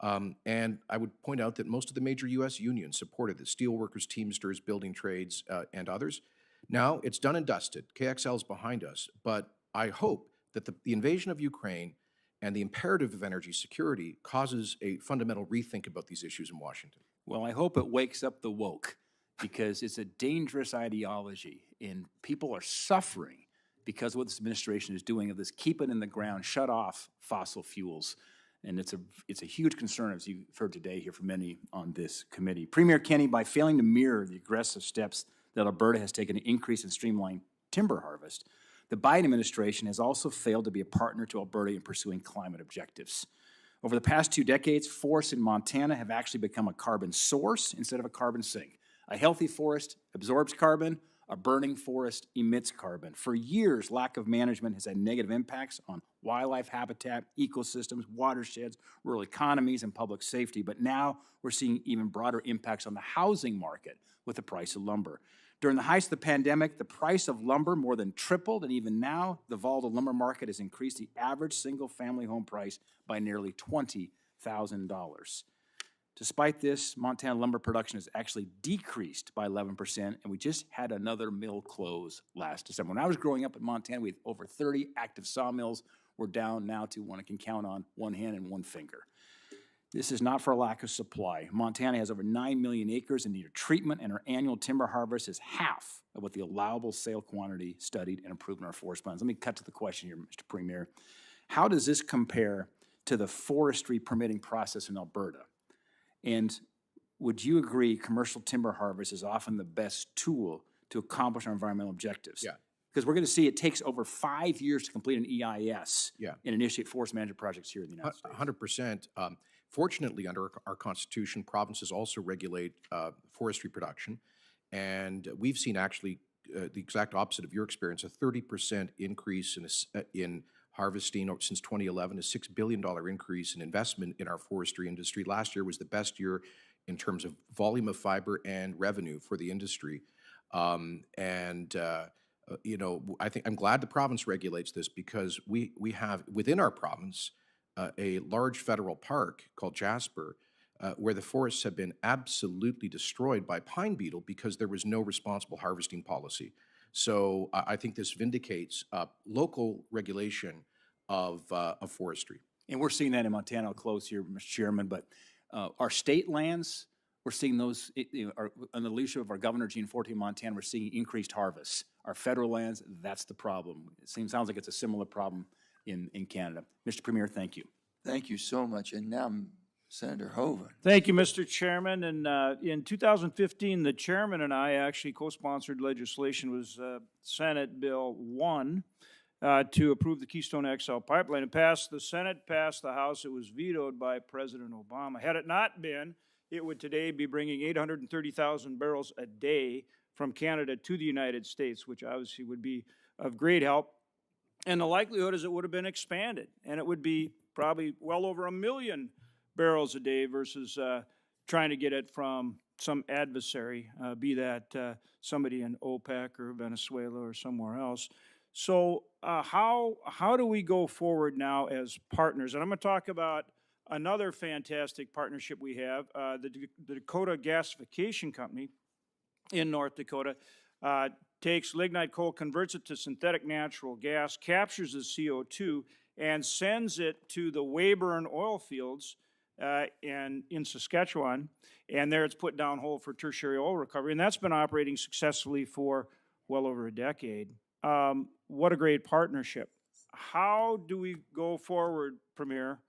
And I would point out that most of the major U.S. unions supported the steelworkers, Teamsters, building trades, and others. Now it's done and dusted. KXL is behind us, but I hope that the invasion of Ukraine and the imperative of energy security causes a fundamental rethink about these issues in Washington. Well, I hope it wakes up the woke, because it's a dangerous ideology, and people are suffering because of what this administration is doing of this keep it in the ground, shut off fossil fuels. And it's a huge concern, as you've heard today here from many on this committee. Premier Kenny, by failing to mirror the aggressive steps that Alberta has taken to increase and streamline timber harvest, the Biden administration has also failed to be a partner to Alberta in pursuing climate objectives. Over the past 2 decades, forests in Montana have actually become a carbon source instead of a carbon sink. A healthy forest absorbs carbon, a burning forest emits carbon. For years, lack of management has had negative impacts on wildlife habitat, ecosystems, watersheds, rural economies, and public safety. But now we're seeing even broader impacts on the housing market with the price of lumber. During the height of the pandemic, the price of lumber more than tripled, and even now, the volatile lumber market has increased the average single-family home price by nearly $20,000. Despite this, Montana lumber production has actually decreased by 11%, and we just had another mill close last December. When I was growing up in Montana, we had over 30 active sawmills. We're down now to one I can count on one hand and one finger. This is not for a lack of supply. Montana has over 9 million acres in need of treatment, and our annual timber harvest is half of what the allowable sale quantity studied and approved in our forest plans. Let me cut to the question here, Mr. Premier. How does this compare to the forestry permitting process in Alberta? And would you agree commercial timber harvest is often the best tool to accomplish our environmental objectives? Yeah. Because we're going to see it takes over 5 years to complete an EIS Yeah. and initiate forest management projects here in the United States. 100%. Fortunately, under our Constitution, provinces also regulate forestry production. And we've seen actually the exact opposite of your experience, a 30% increase in harvesting since 2011, a $6 billion increase in investment in our forestry industry. Last year was the best year in terms of volume of fiber and revenue for the industry. You know, I think I'm glad the province regulates this because we have within our province a large federal park called Jasper, where the forests have been absolutely destroyed by pine beetle because there was no responsible harvesting policy. So I think this vindicates local regulation of forestry. And we're seeing that in Montana. I'll close here, Mr. Chairman, but our state lands, we're seeing those, on the leadership of our Governor, Gene Forte in Montana, we're seeing increased harvests. Our federal lands, that's the problem. It sounds like it's a similar problem in Canada. Mr. Premier, thank you. Thank you so much. And now Senator Hoven. Thank you, Mr. Chairman. And in 2015, the chairman and I actually co-sponsored legislation. It was Senate Bill 1 to approve the Keystone XL pipeline. It passed the Senate, passed the House. It was vetoed by President Obama. Had it not been, it would today be bringing 830,000 barrels a day from Canada to the United States, which obviously would be of great help. And the likelihood is it would have been expanded, and it would be probably well over 1 million barrels a day versus trying to get it from some adversary, be that somebody in OPEC or Venezuela or somewhere else. So how do we go forward now as partners? And I'm going to talk about another fantastic partnership we have, the Dakota Gasification Company in North Dakota. Takes lignite coal, converts it to synthetic natural gas, captures the CO2, and sends it to the Weyburn oil fields in Saskatchewan. And there it's put downhole for tertiary oil recovery. And that's been operating successfully for well over a decade. What a great partnership. How do we go forward, Premier,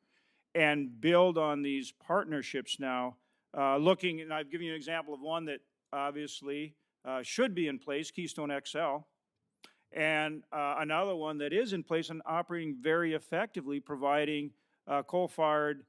and build on these partnerships now? Looking, and I've given you an example of one that obviously should be in place, Keystone XL, and another one that is in place and operating very effectively, providing coal-fired,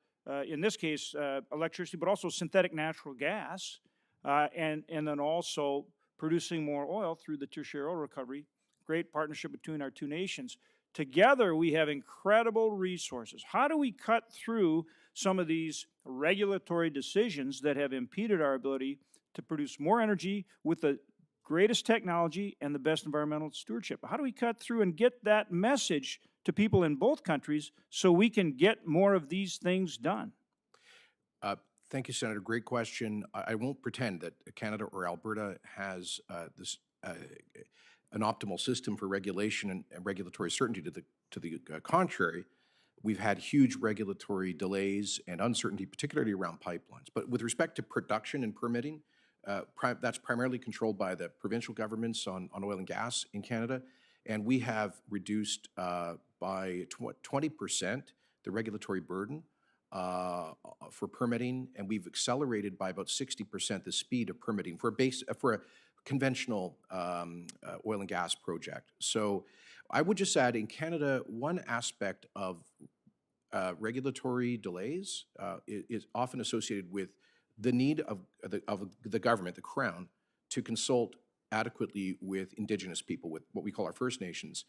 in this case, electricity, but also synthetic natural gas, and then also producing more oil through the tertiary oil recovery. Great partnership between our two nations. Together, we have incredible resources. How do we cut through some of these regulatory decisions that have impeded our ability to produce more energy with the greatest technology and the best environmental stewardship? How do we cut through and get that message to people in both countries so we can get more of these things done? Thank you, Senator. Great question. I won't pretend that Canada or Alberta has an optimal system for regulation and regulatory certainty. To the contrary, we've had huge regulatory delays and uncertainty, particularly around pipelines. But with respect to production and permitting, that's primarily controlled by the provincial governments on oil and gas in Canada. And we have reduced by 20% the regulatory burden for permitting, and we've accelerated by about 60% the speed of permitting for a conventional oil and gas project. So I would just add, in Canada, one aspect of regulatory delays is often associated with the need of the government, the Crown, to consult adequately with Indigenous people, with what we call our First Nations.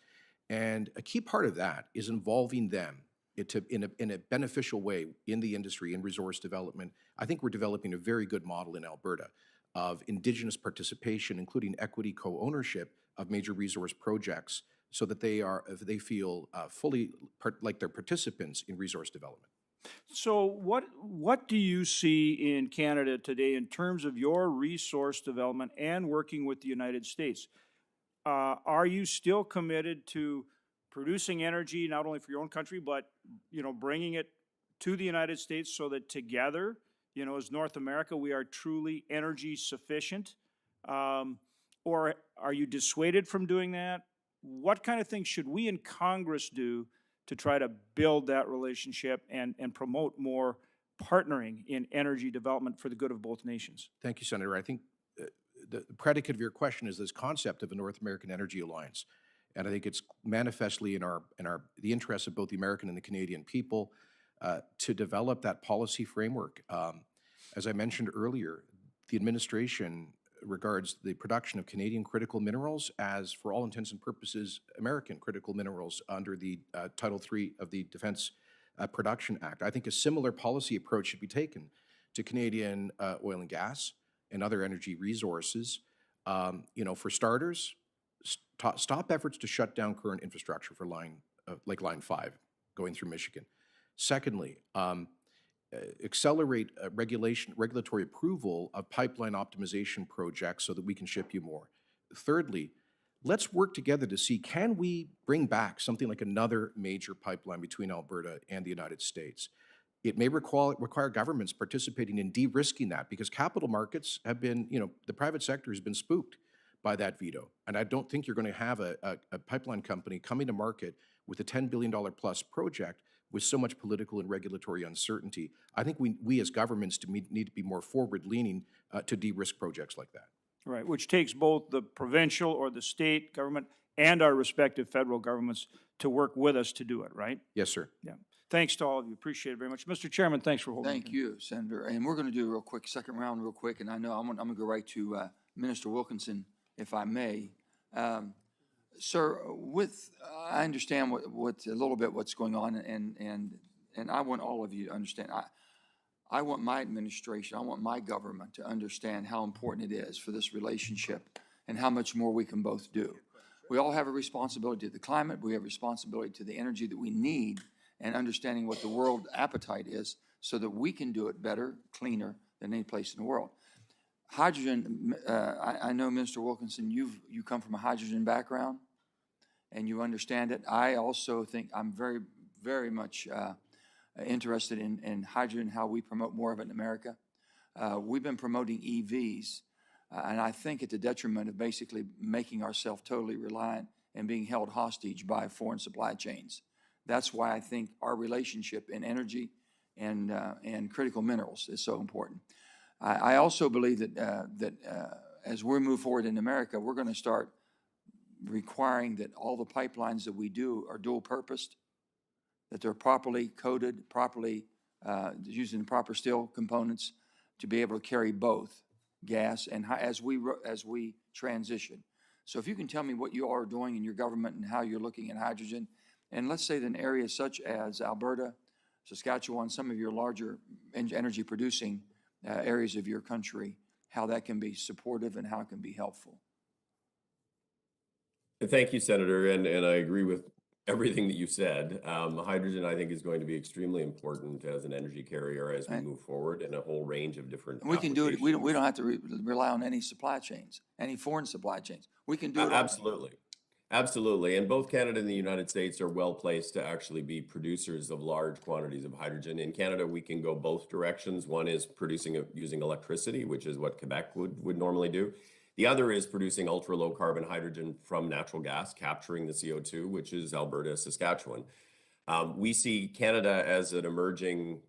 And a key part of that is involving them in a beneficial way in the industry, in resource development. I think we're developing a very good model in Alberta of Indigenous participation, including equity co-ownership of major resource projects, so that they feel fully like they're participants in resource development. So what do you see in Canada today in terms of your resource development and working with the United States? Are you still committed to producing energy not only for your own country, but bringing it to the United States so that together, as North America, we are truly energy sufficient? Or are you dissuaded from doing that? What kind of things should we in Congress do to try to build that relationship and promote more partnering in energy development for the good of both nations? Thank you, Senator. I think the predicate of your question is this concept of a North American Energy Alliance. And I think it's manifestly in the interests of both the American and the Canadian people to develop that policy framework. As I mentioned earlier, the administration regards the production of Canadian critical minerals as, for all intents and purposes, American critical minerals under the Title III of the Defense Production Act. I think a similar policy approach should be taken to Canadian oil and gas and other energy resources. For starters, stop efforts to shut down current infrastructure for like Line 5 going through Michigan. Secondly, accelerate regulatory approval of pipeline optimization projects so that we can ship you more. Thirdly, let's work together to see, can we bring back something like another major pipeline between Alberta and the United States? It may require governments participating in de-risking that, because capital markets have been, the private sector has been spooked by that veto. And I don't think you're going to have a pipeline company coming to market with a $10 billion plus project with so much political and regulatory uncertainty. I think we as governments need to be more forward-leaning to de-risk projects like that. Right, which takes both the provincial or the state government and our respective federal governments to work with us to do it, right? Yes, sir. Yeah. Thanks to all of you. Appreciate it very much. Mr. Chairman, thanks for holding. Thank you, Senator. And we're going to do a real quick second round real quick. And I know I'm going to go right to Minister Wilkinson, if I may. Sir, I understand what a little bit what's going on, and I want all of you to understand. I want my administration, I want my government to understand how important it is for this relationship and how much more we can both do. We all have a responsibility to the climate. We have a responsibility to the energy that we need, and understanding what the world appetite is so that we can do it better, cleaner than any place in the world. Hydrogen, I know, Minister Wilkinson, you come from a hydrogen background and you understand it. I also think I'm very, very much interested in hydrogen, how we promote more of it in America. We've been promoting EVs, and I think at the detriment of basically making ourselves totally reliant and being held hostage by foreign supply chains. That's why I think our relationship in energy and critical minerals is so important. I also believe that as we move forward in America, we're going to start requiring that all the pipelines that we do are dual-purposed, that they're properly coated, properly using the proper steel components to be able to carry both gas and as we transition. So if you can tell me what you are doing in your government and how you're looking at hydrogen, and let's say that in areas such as Alberta, Saskatchewan, some of your larger energy producing areas of your country, how that can be supportive and how it can be helpful. Thank you, Senator, and I agree with everything that you said. Hydrogen, I think, is going to be extremely important as an energy carrier as we move forward in a whole range of different we can do it. We don't have to rely on any supply chains, any foreign supply chains. We can do it. Absolutely. Absolutely. And both Canada and the United States are well placed to actually be producers of large quantities of hydrogen. In Canada, we can go both directions. One is producing it using electricity, which is what Quebec would normally do. The other is producing ultra low carbon hydrogen from natural gas, capturing the CO2, which is Alberta, Saskatchewan. We see Canada as an emerging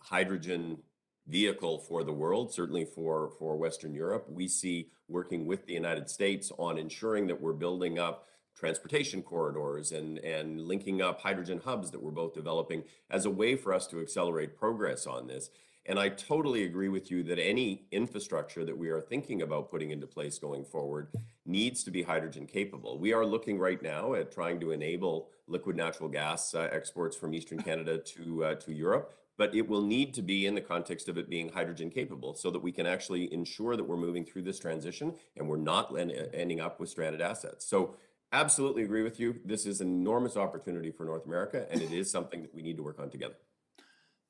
hydrogen vehicle for the world, certainly for Western Europe. We see working with the United States on ensuring that we're building up transportation corridors and linking up hydrogen hubs that we're both developing as a way for us to accelerate progress on this. And I totally agree with you that any infrastructure that we are thinking about putting into place going forward needs to be hydrogen capable. We are looking right now at trying to enable liquid natural gas exports from Eastern Canada to Europe, but it will need to be in the context of it being hydrogen capable so that we can actually ensure that we're moving through this transition and we're not ending up with stranded assets. So absolutely agree with you. This is an enormous opportunity for North America, and it is something that we need to work on together.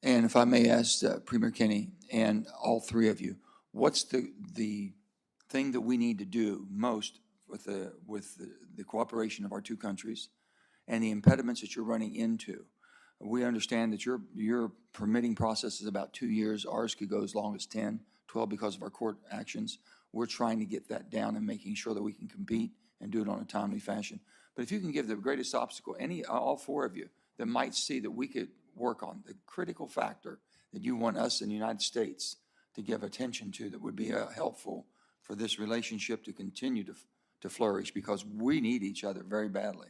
And if I may ask Premier Kenney and all three of you, what's the thing that we need to do most with the cooperation of our two countries and the impediments that you're running into? We understand that your permitting process is about 2 years. Ours could go as long as 10, 12 because of our court actions. We're trying to get that down and making sure that we can compete and do it on a timely fashion. But if you can give the greatest obstacle, all four of you that might see that we could work on, the critical factor that you want us in the United States to give attention to that would be helpful for this relationship to continue to flourish, because we need each other very badly.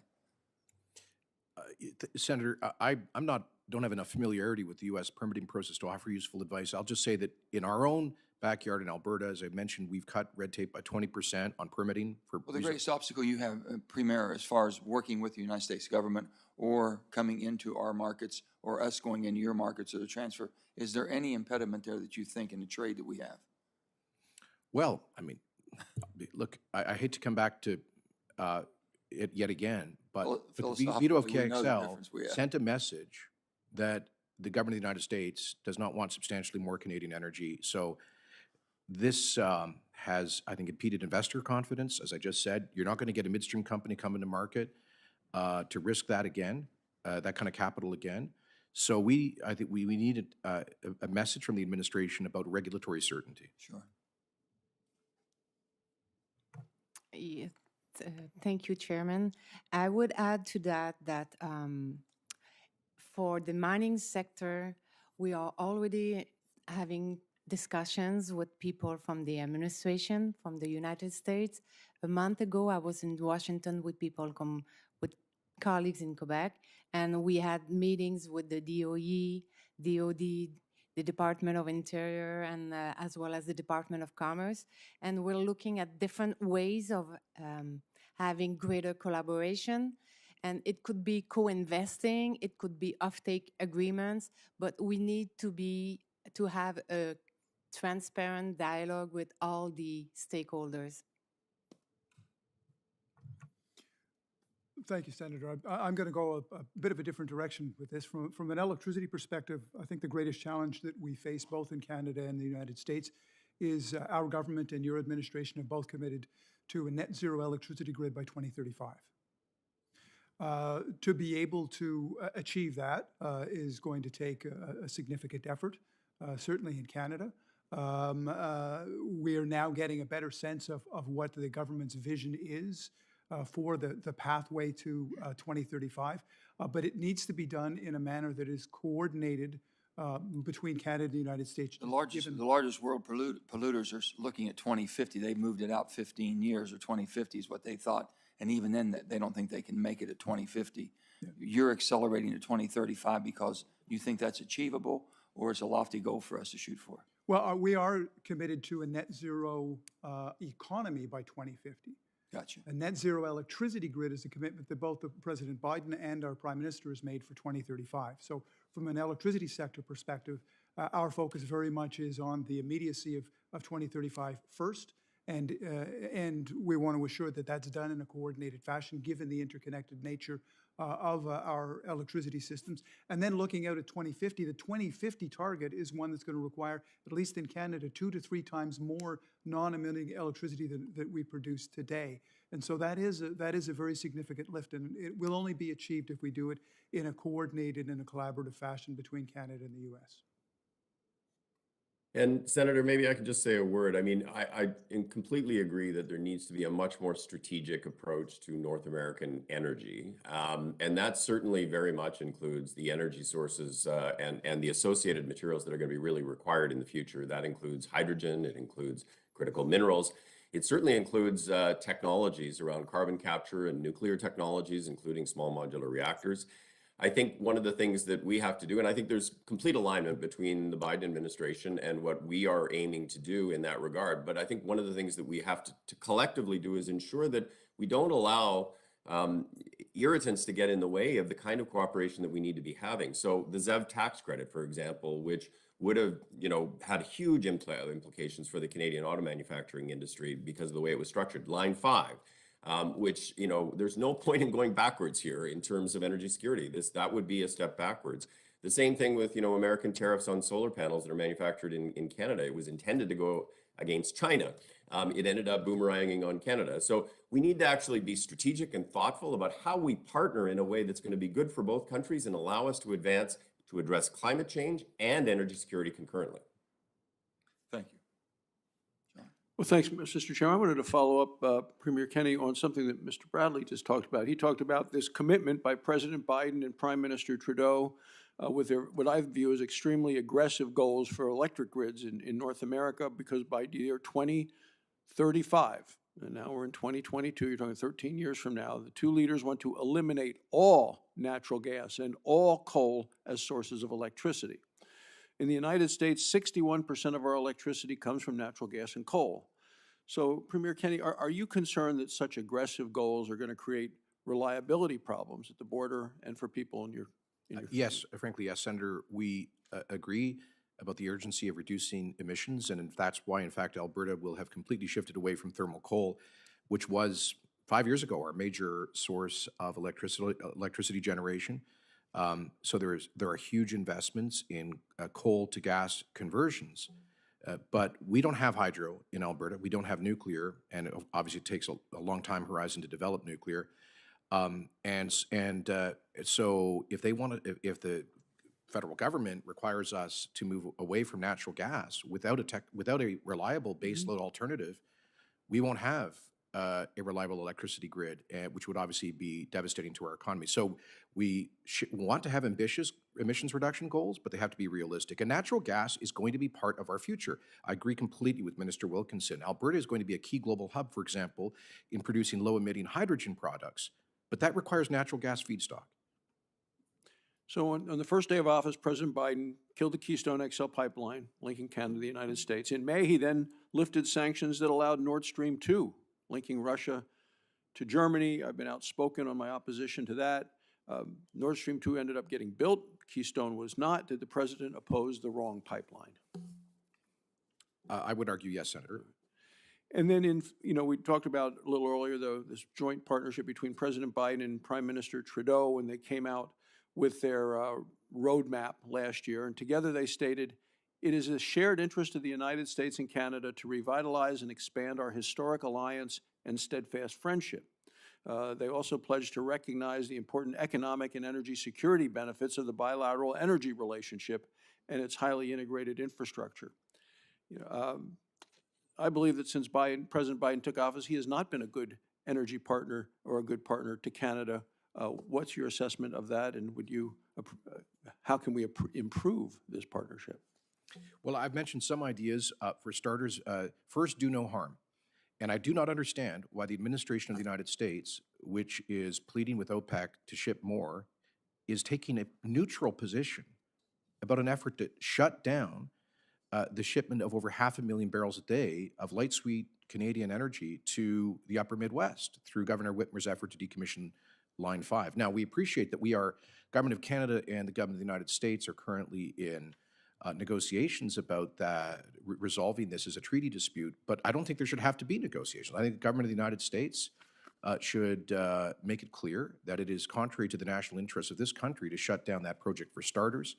Senator, don't have enough familiarity with the U.S. permitting process to offer useful advice. I'll just say that in our own backyard in Alberta, as I mentioned, we've cut red tape by 20% on permitting for. Well, the greatest obstacle you have, Premier, as far as working with the United States government or coming into our markets or us going into your markets or the transfer, is there any impediment there that you think in the trade that we have? Well, I mean, look, I hate to come back to it yet again, but the veto of KXL sent a message that the government of the United States does not want substantially more Canadian energy. So this has, I think, impeded investor confidence. As I just said, you're not going to get a midstream company coming to market to risk that again, that kind of capital again. So I think we needed a message from the administration about regulatory certainty. Sure. Yes. Thank you, Chairman. I would add to that for the mining sector, we are already having discussions with people from the administration, from the United States. A month ago, I was in Washington with with colleagues in Quebec, and we had meetings with the DOE, DOD, the Department of Interior, and as well as the Department of Commerce. And we're looking at different ways of having greater collaboration. And it could be co-investing, it could be offtake agreements, but we need to have a transparent dialogue with all the stakeholders. Thank you, Senator. I'm going to go a bit of a different direction with this. From an electricity perspective, I think the greatest challenge that we face both in Canada and the United States is our government and your administration have both committed to a net zero electricity grid by 2035. To be able to achieve that is going to take a significant effort, certainly in Canada. We are now getting a better sense of what the government's vision is for the pathway to 2035, but it needs to be done in a manner that is coordinated between Canada and the United States. The largest world polluters are looking at 2050. They've moved it out 15 years, or 2050 is what they thought. And even then, they don't think they can make it at 2050. Yeah. You're accelerating to 2035 because you think that's achievable, or it's a lofty goal for us to shoot for? Well, we are committed to a net zero economy by 2050. Gotcha. A net zero electricity grid is a commitment that both President Biden and our Prime Minister has made for 2035. So from an electricity sector perspective, our focus very much is on the immediacy of 2035 first. And we want to assure that that's done in a coordinated fashion, given the interconnected nature of our electricity systems. And then looking out at 2050, the 2050 target is one that's going to require, at least in Canada, 2 to 3 times more non-emitting electricity that we produce today. And so that is a very significant lift, and it will only be achieved if we do it in a coordinated and a collaborative fashion between Canada and the U.S. And Senator, maybe I could just say a word. I mean, I completely agree that there needs to be a much more strategic approach to North American energy. And that certainly very much includes the energy sources and the associated materials that are going to be really required in the future. That includes hydrogen, it includes critical minerals. It certainly includes technologies around carbon capture and nuclear technologies, including small modular reactors. I think one of the things that we have to do, and I think there's complete alignment between the Biden administration and what we are aiming to do in that regard. But I think one of the things that we have to collectively do is ensure that we don't allow irritants to get in the way of the kind of cooperation that we need to be having. So the ZEV tax credit, for example, which would have, had huge implications for the Canadian auto manufacturing industry because of the way it was structured. Line 5, which, there's no point in going backwards here in terms of energy security. That would be a step backwards. The same thing with, American tariffs on solar panels that are manufactured in Canada. It was intended to go against China. It ended up boomeranging on Canada. So we need to actually be strategic and thoughtful about how we partner in a way that's going to be good for both countries and allow us to advance to address climate change and energy security concurrently. Thank you. John? Well, thanks, Mr. Chairman. I wanted to follow up Premier Kenney on something that Mr. Bradley just talked about. He talked about this commitment by President Biden and Prime Minister Trudeau with their, what I view as extremely aggressive goals for electric grids in North America, because by the year 2035, and now we're in 2022, you're talking 13 years from now, the two leaders want to eliminate all natural gas and all coal as sources of electricity. In the United States, 61% of our electricity comes from natural gas and coal. So, Premier Kenney, are you concerned that such aggressive goals are going to create reliability problems at the border and for people in your Yes, frankly, yes, Senator. We agree about the urgency of reducing emissions, and that's why, in fact, Alberta will have completely shifted away from thermal coal, which was 5 years ago our major source of electricity generation. So there are huge investments in coal to gas conversions, but we don't have hydro in Alberta. We don't have nuclear, and obviously it takes a long time horizon to develop nuclear. So if the federal government requires us to move away from natural gas without a reliable baseload alternative, we won't have a reliable electricity grid, which would obviously be devastating to our economy. So we want to have ambitious emissions reduction goals, but they have to be realistic. And natural gas is going to be part of our future. I agree completely with Minister Wilkinson. Alberta is going to be a key global hub, for example, in producing low-emitting hydrogen products, but that requires natural gas feedstock. So on the first day of office, President Biden killed the Keystone XL pipeline linking Canada to the United States. In May, he then lifted sanctions that allowed Nord Stream 2, linking Russia to Germany. I've been outspoken on my opposition to that. Nord Stream 2 ended up getting built. Keystone was not. Did the president oppose the wrong pipeline? I would argue yes, Senator. And then we talked about a little earlier, this joint partnership between President Biden and Prime Minister Trudeau when they came out with their roadmap last year. And together they stated, "It is a shared interest of the United States and Canada to revitalize and expand our historic alliance and steadfast friendship." They also pledged to recognize the important economic and energy security benefits of the bilateral energy relationship and its highly integrated infrastructure. I believe that since President Biden took office, he has not been a good energy partner or a good partner to Canada. What's your assessment of that, and how can we improve this partnership? Well, I've mentioned some ideas. For starters, first, do no harm. And I do not understand why the administration of the United States, which is pleading with OPEC to ship more, is taking a neutral position about an effort to shut down the shipment of over 500,000 barrels a day of light sweet Canadian energy to the upper Midwest through Governor Whitmer's effort to decommission Line 5. Now, we appreciate that Government of Canada and the Government of the United States are currently in negotiations about that, resolving this as a treaty dispute, but I don't think there should have to be negotiations. I think the Government of the United States should make it clear that it is contrary to the national interests of this country to shut down that project for starters.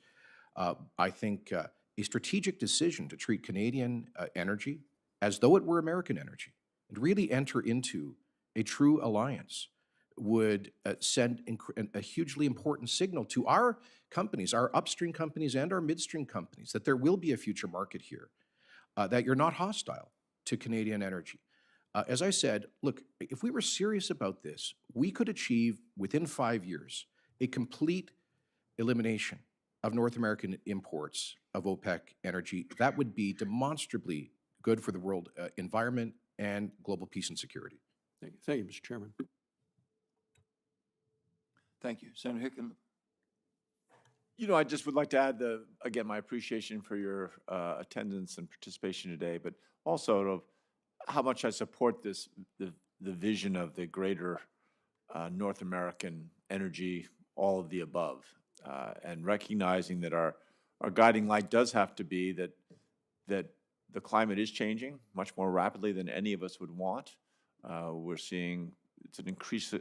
I think a strategic decision to treat Canadian energy as though it were American energy and really enter into a true alliance would send a hugely important signal to our companies, our upstream companies and our midstream companies, that there will be a future market here, that you're not hostile to Canadian energy. As I said, look, if we were serious about this, we could achieve within 5 years a complete elimination of North American imports of OPEC energy. That would be demonstrably good for the world environment, and global peace and security. Thank you, Mr. Chairman. Thank you. Senator Hicken. I just would like to add again, my appreciation for your attendance and participation today, but also to how much I support the vision of the greater North American energy, all of the above, and recognizing that our guiding light does have to be that the climate is changing much more rapidly than any of us would want. We're seeing it's an increase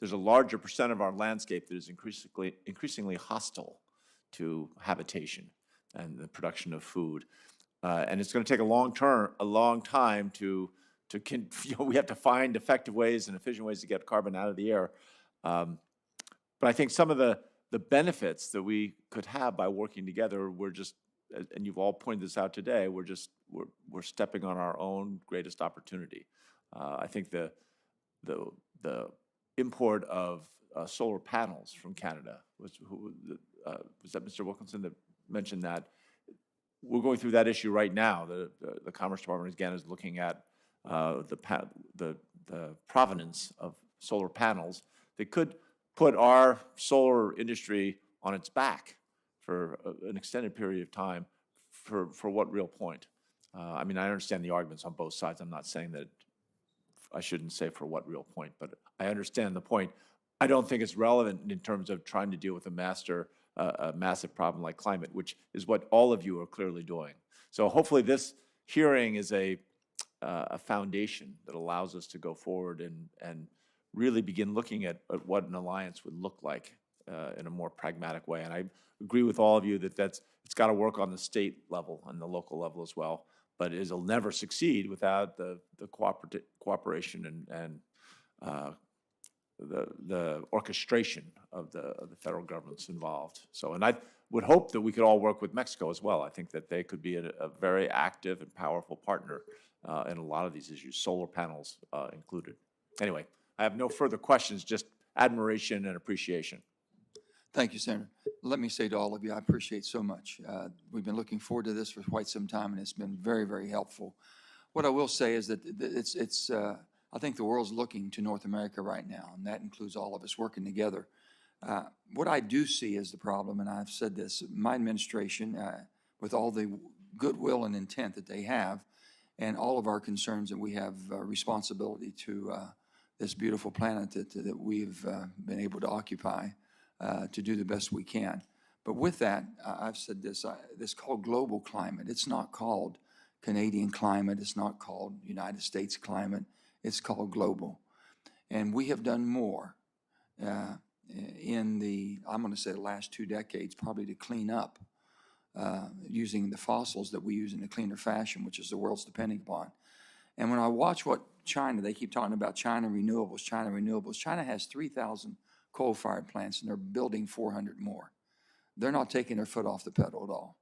there's a larger percent of our landscape that is increasingly hostile to habitation and the production of food. And it's going to take a long time to we have to find effective ways and efficient ways to get carbon out of the air. But I think some of the benefits that we could have by working together, and you've all pointed this out today, we're stepping on our own greatest opportunity. I think the import of solar panels from Canada was that Mr. Wilkinson that mentioned that? We're going through that issue right now. The Commerce Department again is looking at the provenance of solar panels that could put our solar industry on its back for an extended period of time. For what real point? I mean, I understand the arguments on both sides. I'm not saying that I shouldn't say for what real point, but I understand the point. I don't think it's relevant in terms of trying to deal with a massive problem like climate, which is what all of you are clearly doing. So hopefully this hearing is a foundation that allows us to go forward and really begin looking at what an alliance would look like in a more pragmatic way. And I agree with all of you that it's got to work on the state level and the local level as well. But it'll never succeed without the cooperation and the orchestration of the federal governments involved. So, and I would hope that we could all work with Mexico as well. I think that they could be a very active and powerful partner in a lot of these issues, solar panels included. Anyway, I have no further questions, just admiration and appreciation. Thank you, Senator. Let me say to all of you, I appreciate so much. We've been looking forward to this for quite some time, and it's been very, very helpful. What I will say is that I think the world's looking to North America right now, and that includes all of us working together. What I do see as the problem, and I've said this, my administration, with all the goodwill and intent that they have, and all of our concerns that we have responsibility to this beautiful planet that we've been able to occupy, to do the best we can. But with that, I've said this, this is called global climate. It's not called Canadian climate. It's not called United States climate. It's called global. And we have done more in I'm going to say the last 2 decades, probably to clean up using the fossils that we use in a cleaner fashion, which is the world's depending upon. And when I watch what China, they keep talking about China renewables. China has 3,000 coal-fired plants, and they're building 400 more. They're not taking their foot off the pedal at all.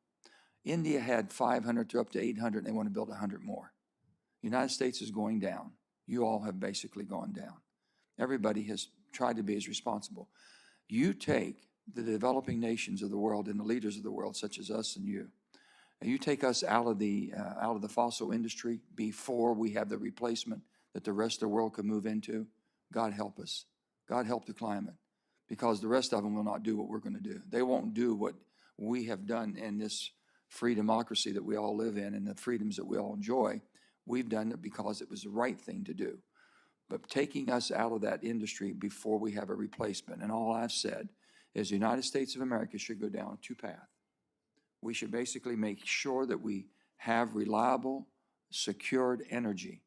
India had 500 to up to 800, and they want to build 100 more. The United States is going down. You all have basically gone down. Everybody has tried to be as responsible. You take the developing nations of the world and the leaders of the world, such as us and you take us out of the fossil industry before we have the replacement that the rest of the world could move into. God help us. God help the climate, because the rest of them will not do what we're going to do. They won't do what we have done in this free democracy that we all live in and the freedoms that we all enjoy. We've done it because it was the right thing to do. But taking us out of that industry before we have a replacement, and all I've said is the United States of America should go down 2 paths. We should basically make sure that we have reliable, secured energy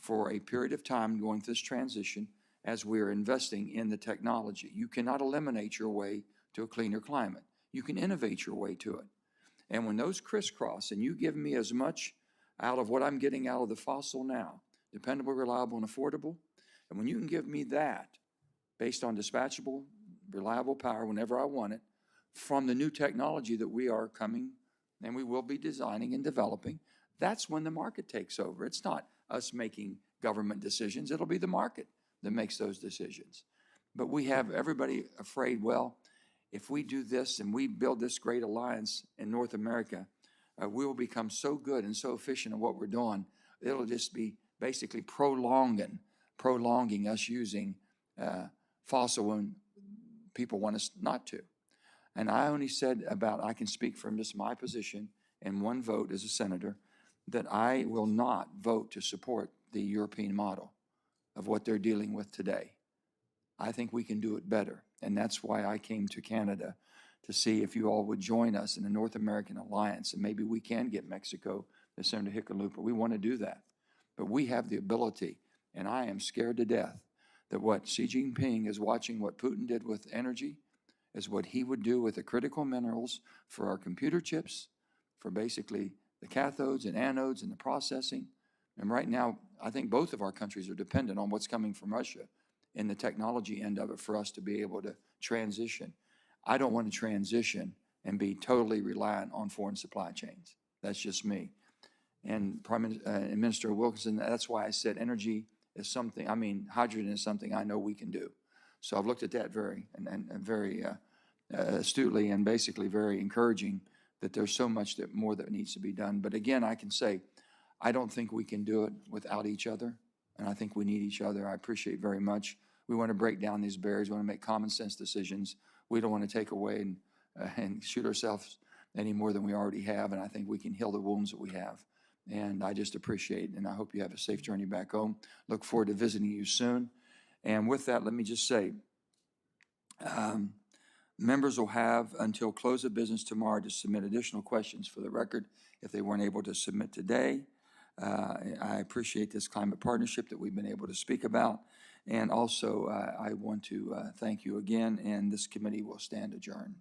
for a period of time going through this transition as we're investing in the technology. You cannot eliminate your way to a cleaner climate. You can innovate your way to it. And when those crisscross and you give me as much out of what I'm getting out of the fossil now, dependable, reliable, and affordable, and when you can give me that based on dispatchable, reliable power whenever I want it, from the new technology that we are coming and we will be designing and developing, that's when the market takes over. It's not us making government decisions. It'll be the market that makes those decisions. But we have everybody afraid, well, if we do this and we build this great alliance in North America, we will become so good and so efficient at what we're doing, it'll just be basically prolonging us using fossil when people want us not to. And I only said I can speak from just my position and one vote as a senator, that I will not vote to support the European model of what they're dealing with today. I think we can do it better. And that's why I came to Canada, to see if you all would join us in the North American Alliance, and maybe we can get Mexico, as Senator Hickenlooper. We want to do that. But we have the ability, and I am scared to death that what Xi Jinping is watching, what Putin did with energy, is what he would do with the critical minerals for our computer chips, for basically the cathodes and anodes and the processing. And right now, I think both of our countries are dependent on what's coming from Russia in the technology end of it for us to be able to transition. I don't want to transition and be totally reliant on foreign supply chains. That's just me. And Minister Wilkinson, that's why I said energy is something, hydrogen is something I know we can do. So I've looked at that very astutely, and basically very encouraging that there's so much more that needs to be done. But again, I can say, I don't think we can do it without each other, and I think we need each other. I appreciate very much. We want to break down these barriers. We want to make common sense decisions. We don't want to take away and shoot ourselves any more than we already have, and I think we can heal the wounds that we have. And I just appreciate, and I hope you have a safe journey back home. Look forward to visiting you soon. And with that, let me just say, members will have until close of business tomorrow to submit additional questions for the record if they weren't able to submit today. I appreciate this climate partnership that we've been able to speak about. And also, I want to thank you again, and this committee will stand adjourned.